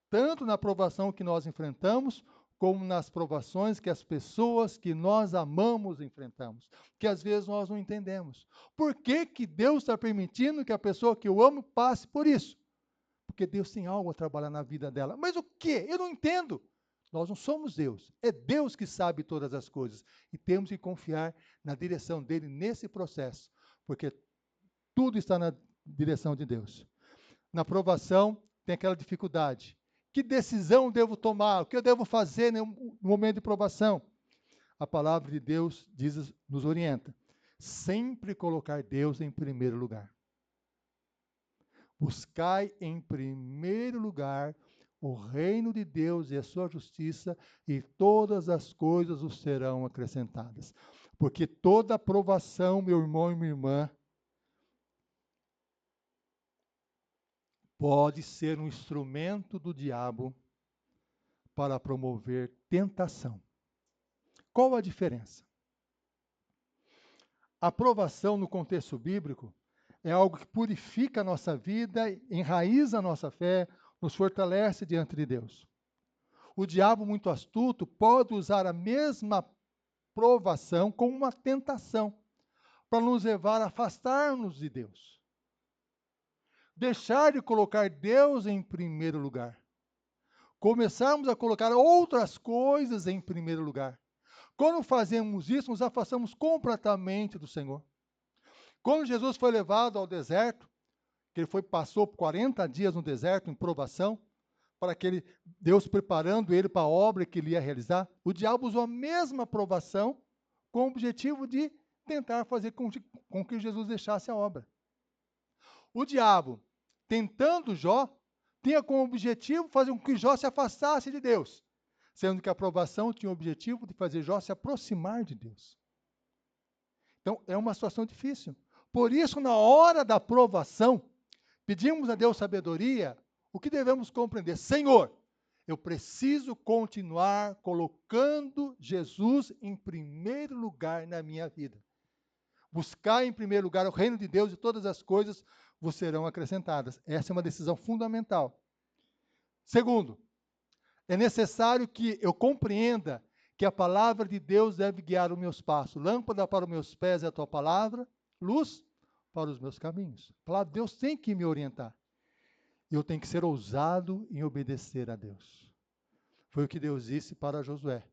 S1: Tanto na provação que nós enfrentamos, como nas provações que as pessoas que nós amamos enfrentamos, que às vezes nós não entendemos. Por que que Deus está permitindo que a pessoa que eu amo passe por isso? Porque Deus tem algo a trabalhar na vida dela. Mas o quê? Eu não entendo. Nós não somos Deus. É Deus que sabe todas as coisas. E temos que confiar na direção dele nesse processo. Porque tudo está na direção de Deus. Na provação, tem aquela dificuldade. Que decisão devo tomar? O que eu devo fazer no momento de provação? A palavra de Deus nos orienta. Sempre colocar Deus em primeiro lugar. Buscai em primeiro lugar o reino de Deus e a sua justiça, e todas as coisas os serão acrescentadas. Porque toda aprovação, meu irmão e minha irmã, pode ser um instrumento do diabo para promover tentação. Qual a diferença? A aprovação no contexto bíblico é algo que purifica a nossa vida, enraiza a nossa fé, nos fortalece diante de Deus. O diabo, muito astuto, pode usar a mesma provação como uma tentação para nos levar a afastar-nos de Deus. Deixar de colocar Deus em primeiro lugar. Começarmos a colocar outras coisas em primeiro lugar. Quando fazemos isso, nos afastamos completamente do Senhor. Quando Jesus foi levado ao deserto, que ele passou por 40 dias no deserto em provação, para que Deus preparando ele para a obra que ele ia realizar, o diabo usou a mesma provação com o objetivo de tentar fazer com que Jesus deixasse a obra. O diabo, tentando Jó, tinha como objetivo fazer com que Jó se afastasse de Deus, sendo que a aprovação tinha o objetivo de fazer Jó se aproximar de Deus. Então, é uma situação difícil. Por isso, na hora da aprovação, pedimos a Deus sabedoria, o que devemos compreender? Senhor, eu preciso continuar colocando Jesus em primeiro lugar na minha vida. Buscar em primeiro lugar o reino de Deus e todas as coisas vos serão acrescentadas. Essa é uma decisão fundamental. Segundo, é necessário que eu compreenda que a palavra de Deus deve guiar os meus passos. Lâmpada para os meus pés é a tua palavra, luz para os meus caminhos. A palavra de Deus tem que me orientar. Eu tenho que ser ousado em obedecer a Deus. Foi o que Deus disse para Josué.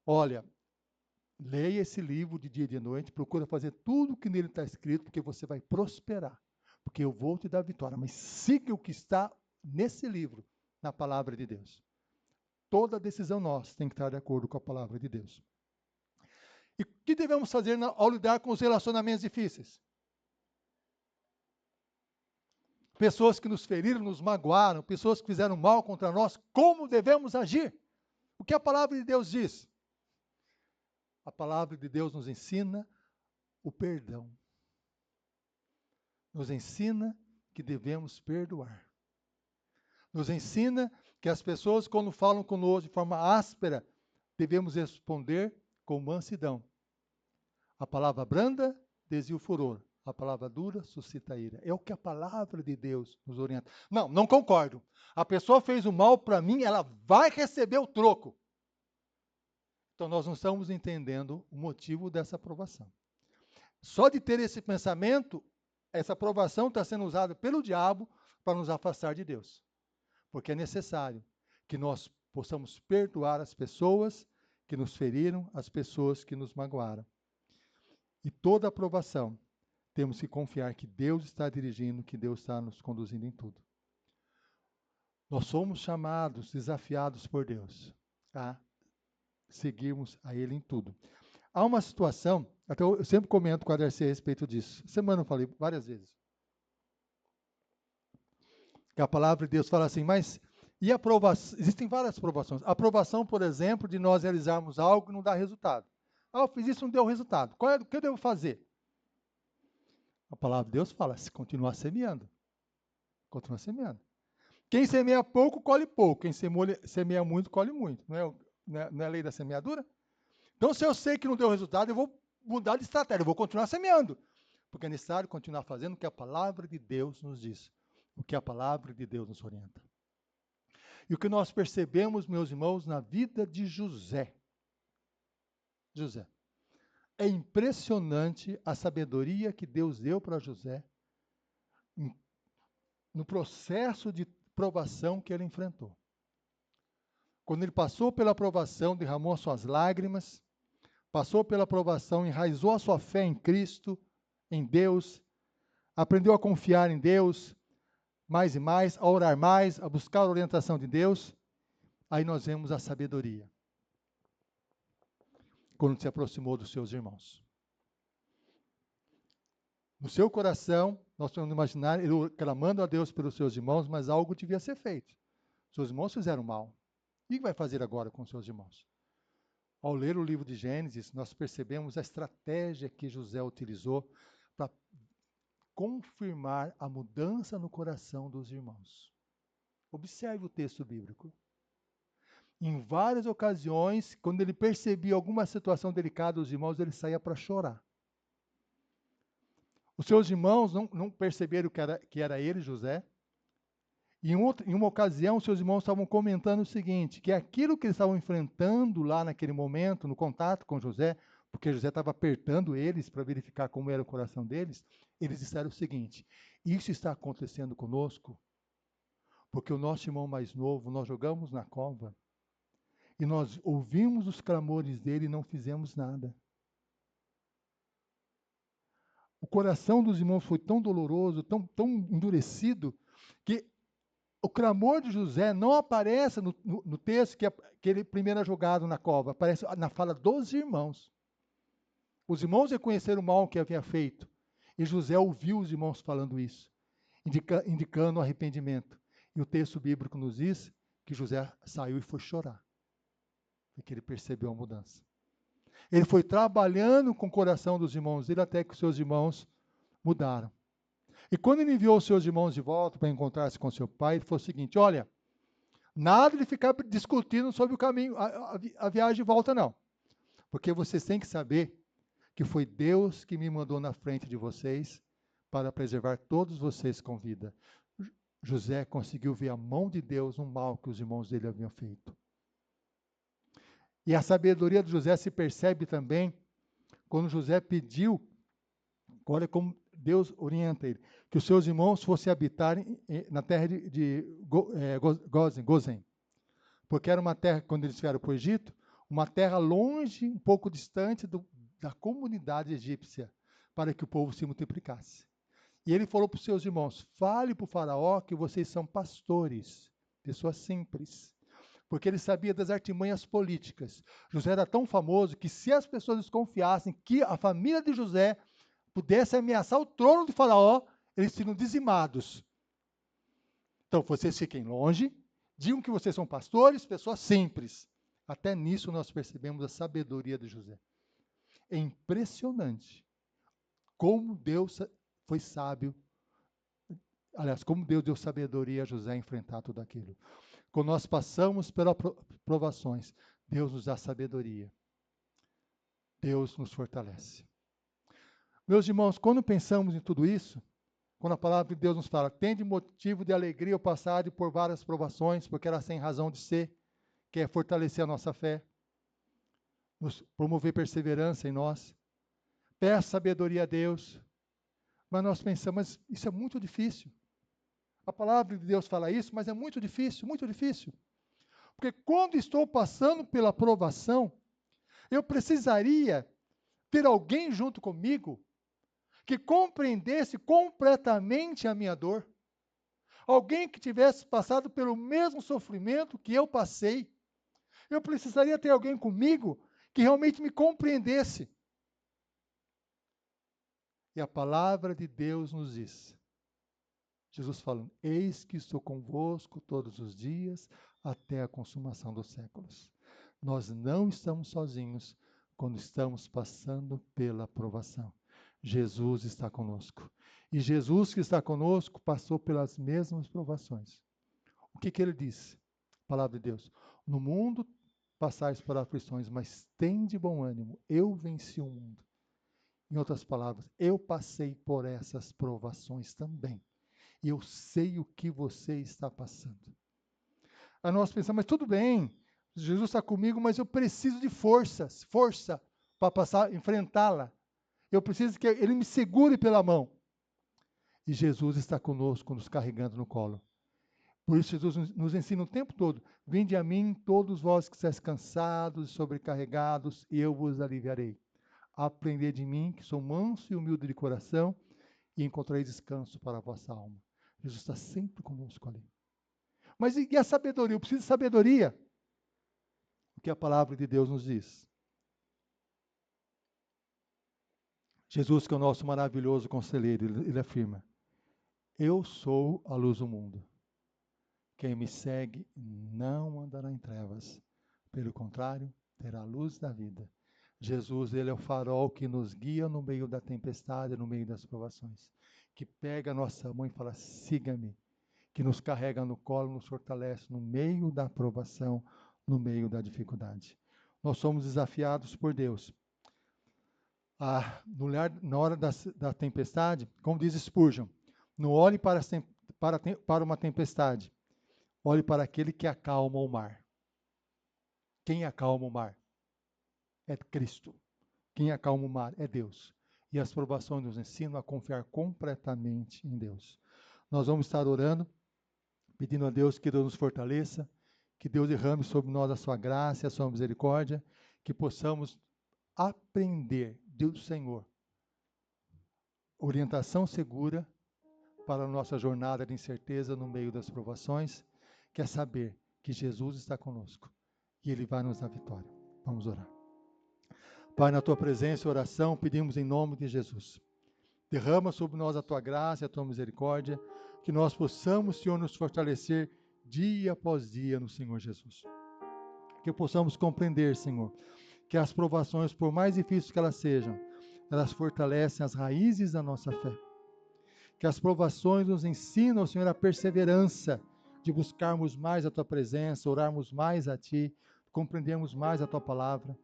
S1: Olha, leia esse livro de dia e de noite, procura fazer tudo o que nele está escrito, porque você vai prosperar. Porque eu vou te dar vitória. Mas siga o que está nesse livro, na palavra de Deus. Toda decisão nossa tem que estar de acordo com a palavra de Deus. E o que devemos fazer ao lidar com os relacionamentos difíceis? Pessoas que nos feriram, nos magoaram, pessoas que fizeram mal contra nós, como devemos agir? O que a palavra de Deus diz? A palavra de Deus nos ensina o perdão. Nos ensina que devemos perdoar. Nos ensina que as pessoas, quando falam conosco de forma áspera, devemos responder com mansidão. A palavra branda desvia o furor. A palavra dura suscita ira. É o que a palavra de Deus nos orienta. Não concordo. A pessoa fez o mal para mim, ela vai receber o troco. Então nós não estamos entendendo o motivo dessa aprovação. Só de ter esse pensamento, essa aprovação está sendo usada pelo diabo para nos afastar de Deus. Porque é necessário que nós possamos perdoar as pessoas que nos feriram, as pessoas que nos magoaram. E toda aprovação, temos que confiar que Deus está dirigindo, que Deus está nos conduzindo em tudo. Nós somos chamados, desafiados por Deus a seguirmos a Ele em tudo. Há uma situação, até eu sempre comento com a Darcy a respeito disso. Semana eu falei várias vezes. Que a palavra de Deus fala assim, mas e a aprovação? Existem várias aprovações. A aprovação, por exemplo, de nós realizarmos algo que não dá resultado. Eu fiz isso, não deu resultado. O que eu devo fazer? A palavra de Deus fala, se continuar semeando. Continua semeando. Quem semeia pouco, colhe pouco. Quem semeia muito, colhe muito. Não é a lei da semeadura? Então, se eu sei que não deu resultado, eu vou mudar de estratégia. Eu vou continuar semeando. Porque é necessário continuar fazendo o que a palavra de Deus nos diz. O que a palavra de Deus nos orienta. E o que nós percebemos, meus irmãos, na vida de José. José. É impressionante a sabedoria que Deus deu para José no processo de provação que ele enfrentou. Quando ele passou pela provação, derramou as suas lágrimas, passou pela provação, enraizou a sua fé em Cristo, em Deus, aprendeu a confiar em Deus mais e mais, a orar mais, a buscar a orientação de Deus, aí nós vemos a sabedoria. Quando se aproximou dos seus irmãos. No seu coração, nós podemos imaginar ele clamando a Deus pelos seus irmãos, mas algo devia ser feito. Seus irmãos fizeram mal. O que vai fazer agora com seus irmãos? Ao ler o livro de Gênesis, nós percebemos a estratégia que José utilizou para confirmar a mudança no coração dos irmãos. Observe o texto bíblico. Em várias ocasiões, quando ele percebia alguma situação delicada dos irmãos, ele saía para chorar. Os seus irmãos não perceberam que era ele, José. Em uma ocasião, seus irmãos estavam comentando o seguinte, que aquilo que eles estavam enfrentando lá naquele momento, no contato com José, porque José estava apertando eles para verificar como era o coração deles, eles disseram o seguinte, isso está acontecendo conosco, porque o nosso irmão mais novo, nós jogamos na cova, e nós ouvimos os clamores dele e não fizemos nada. O coração dos irmãos foi tão doloroso, tão endurecido, que o clamor de José não aparece no texto que ele primeiro é jogado na cova, aparece na fala dos irmãos. Os irmãos reconheceram o mal que havia feito, e José ouviu os irmãos falando isso, indicando arrependimento. E o texto bíblico nos diz que José saiu e foi chorar, porque ele percebeu a mudança. Ele foi trabalhando com o coração dos irmãos dele até que os seus irmãos mudaram. E quando ele enviou os seus irmãos de volta para encontrar-se com seu pai, ele falou o seguinte, olha, nada de ficar discutindo sobre o caminho, a viagem de volta não. Porque vocês têm que saber que foi Deus que me mandou na frente de vocês para preservar todos vocês com vida. José conseguiu ver a mão de Deus no mal que os irmãos dele haviam feito. E a sabedoria de José se percebe também quando José pediu, olha como Deus orienta ele, que os seus irmãos fossem habitar na terra de Gozen, porque era uma terra, quando eles vieram para o Egito, uma terra longe, um pouco distante da comunidade egípcia, para que o povo se multiplicasse. E ele falou para os seus irmãos, fale para o faraó que vocês são pastores, pessoas simples, porque ele sabia das artimanhas políticas. José era tão famoso que se as pessoas desconfiassem que a família de José pudesse ameaçar o trono do faraó, eles seriam dizimados. Então, vocês fiquem longe, digam que vocês são pastores, pessoas simples. Até nisso nós percebemos a sabedoria de José. É impressionante como Deus foi sábio, aliás, como Deus deu sabedoria a José a enfrentar tudo aquilo. Quando nós passamos pelas provações, Deus nos dá sabedoria. Deus nos fortalece. Meus irmãos, quando pensamos em tudo isso, quando a palavra de Deus nos fala, tende motivo de alegria ao passar por várias provações, porque elas têm razão de ser, que é fortalecer a nossa fé, nos promover perseverança em nós, peça sabedoria a Deus, mas nós pensamos, mas isso é muito difícil. A palavra de Deus fala isso, mas é muito difícil, muito difícil. Porque quando estou passando pela provação, eu precisaria ter alguém junto comigo que compreendesse completamente a minha dor. Alguém que tivesse passado pelo mesmo sofrimento que eu passei. Eu precisaria ter alguém comigo que realmente me compreendesse. E a palavra de Deus nos diz, Jesus falando, eis que estou convosco todos os dias até a consumação dos séculos. Nós não estamos sozinhos quando estamos passando pela provação. Jesus está conosco. E Jesus que está conosco passou pelas mesmas provações. O que ele disse? A palavra de Deus. No mundo passais por aflições, mas tende bom ânimo. Eu venci o mundo. Em outras palavras, eu passei por essas provações também. E eu sei o que você está passando. Aí nós pensamos, mas tudo bem, Jesus está comigo, mas eu preciso de força para passar, enfrentá-la. Eu preciso que Ele me segure pela mão. E Jesus está conosco, nos carregando no colo. Por isso Jesus nos ensina o tempo todo: vinde a mim todos vós que estáis cansados e sobrecarregados, e eu vos aliviarei. Aprendei de mim, que sou manso e humilde de coração, e encontrarei descanso para a vossa alma. Jesus está sempre conosco ali. Mas e a sabedoria? Eu preciso de sabedoria. O que a palavra de Deus nos diz. Jesus, que é o nosso maravilhoso conselheiro, ele afirma: eu sou a luz do mundo. Quem me segue não andará em trevas. Pelo contrário, terá a luz da vida. Jesus, ele é o farol que nos guia no meio da tempestade, no meio das provações. Que pega a nossa mão e fala: siga-me. Que nos carrega no colo, nos fortalece no meio da provação, no meio da dificuldade. Nós somos desafiados por Deus. Na hora da tempestade, como diz Spurgeon, não olhe para uma tempestade, olhe para aquele que acalma o mar. Quem acalma o mar? É Cristo. Quem acalma o mar é Deus. E as provações nos ensinam a confiar completamente em Deus. Nós vamos estar orando, pedindo a Deus que Deus nos fortaleça, que Deus derrame sobre nós a sua graça e a sua misericórdia, que possamos aprender do Senhor orientação segura para a nossa jornada de incerteza no meio das provações, que é saber que Jesus está conosco e Ele vai nos dar vitória. Vamos orar. Pai, na Tua presença e oração, pedimos em nome de Jesus. Derrama sobre nós a Tua graça e a Tua misericórdia, que nós possamos, Senhor, nos fortalecer dia após dia no Senhor Jesus. Que possamos compreender, Senhor, que as provações, por mais difíceis que elas sejam, elas fortalecem as raízes da nossa fé. Que as provações nos ensinam, Senhor, a perseverança de buscarmos mais a Tua presença, orarmos mais a Ti, compreendermos mais a Tua palavra.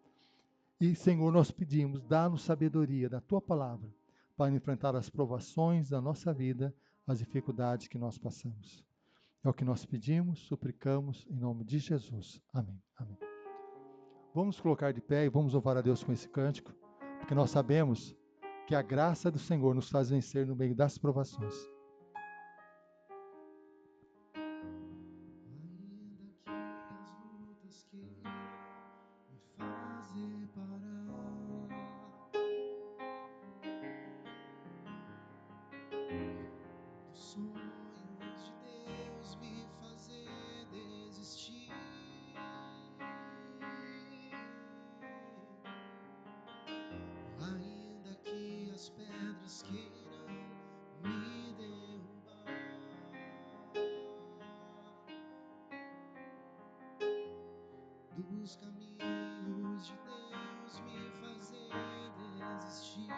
S1: E, Senhor, nós pedimos, dá-nos sabedoria da Tua palavra para enfrentar as provações da nossa vida, as dificuldades que nós passamos. É o que nós pedimos, suplicamos, em nome de Jesus. Amém. Amém. Vamos colocar de pé e vamos louvar a Deus com esse cântico, porque nós sabemos que a graça do Senhor nos faz vencer no meio das provações.
S2: Ainda que as lutas queiram me fazer parar dos sonhos de Deus, me fazer desistir. Ainda que as pedras queiram me derrubar dos caminhos de Deus, me fazer desistir.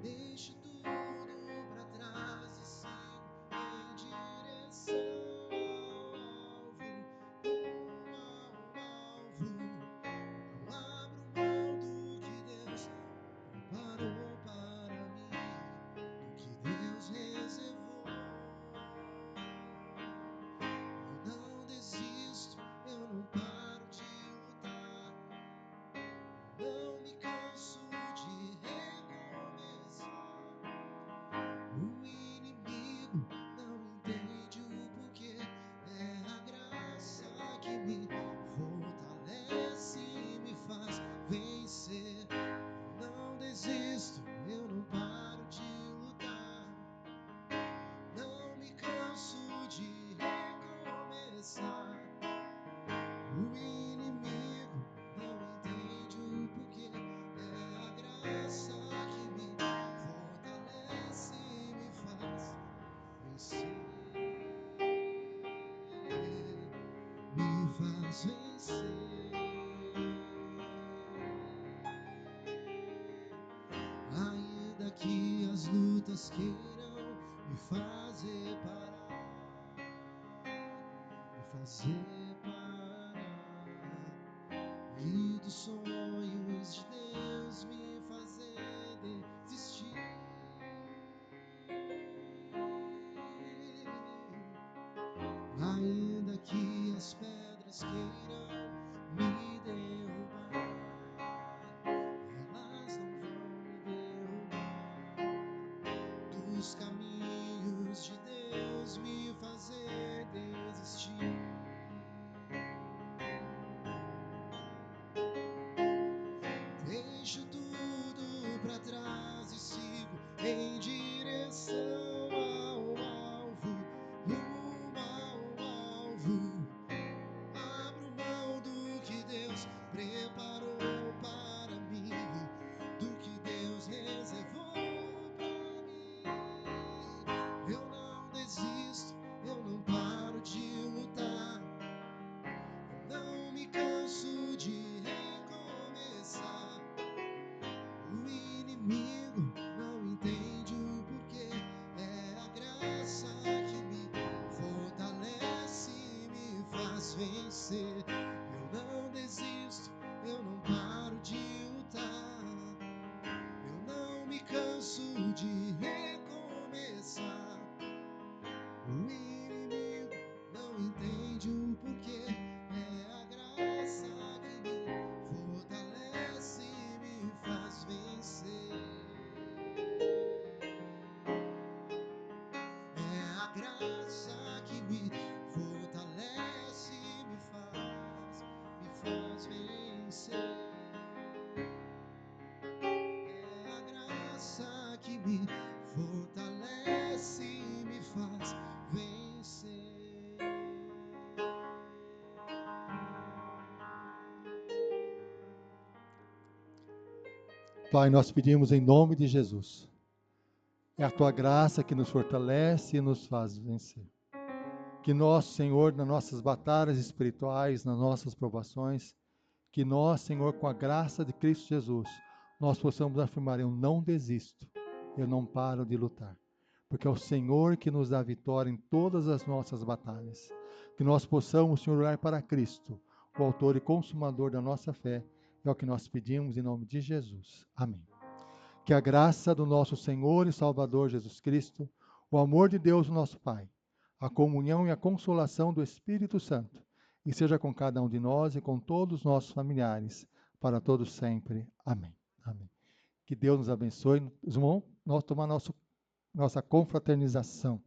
S2: Deixo tudo pra trás e sigo em direção ao alvo, rumo ao alvo. Não abro mão do que Deus preparou para mim, do que Deus reservou. Eu não desisto, eu não paro de lutar. Não me canso de recomeçar. O inimigo não entende o porquê. É a graça que me fortalece e me faz vencer. Eu não desisto, eu não paro de lutar. Não me canso de recomeçar. O inimigo não entende o porquê. É a graça que me fortalece e me faz vencer. Me faz vencer. Ainda que as lutas queiram me fazer parar, me fazer parar, e dos sonhos de Deus me fazer desistir. Ainda que as pedras queiram me derrubar, elas não vão me derrubar. vencer. Eu não desisto, eu não paro de lutar. Eu não me canso de recomeçar. O inimigo não entende o porquê. É a graça que me fortalece e me faz vencer. É a graça que me fortalece e me faz vencer. É a graça que me fortalece e me faz vencer.
S1: Pai, nós pedimos em nome de Jesus. É a tua graça que nos fortalece e nos faz vencer. Que nós, Senhor, nas nossas batalhas espirituais, nas nossas provações, que nós, Senhor, com a graça de Cristo Jesus, nós possamos afirmar: eu não desisto, eu não paro de lutar. Porque é o Senhor que nos dá vitória em todas as nossas batalhas. Que nós possamos, Senhor, olhar para Cristo, o autor e consumador da nossa fé. É o que nós pedimos em nome de Jesus. Amém. Que a graça do nosso Senhor e Salvador Jesus Cristo, o amor de Deus, nosso Pai, a comunhão e a consolação do Espírito Santo, e seja com cada um de nós e com todos os nossos familiares, para todos sempre. Amém. Amém. Que Deus nos abençoe. Irmãos, nós tomar nossa confraternização.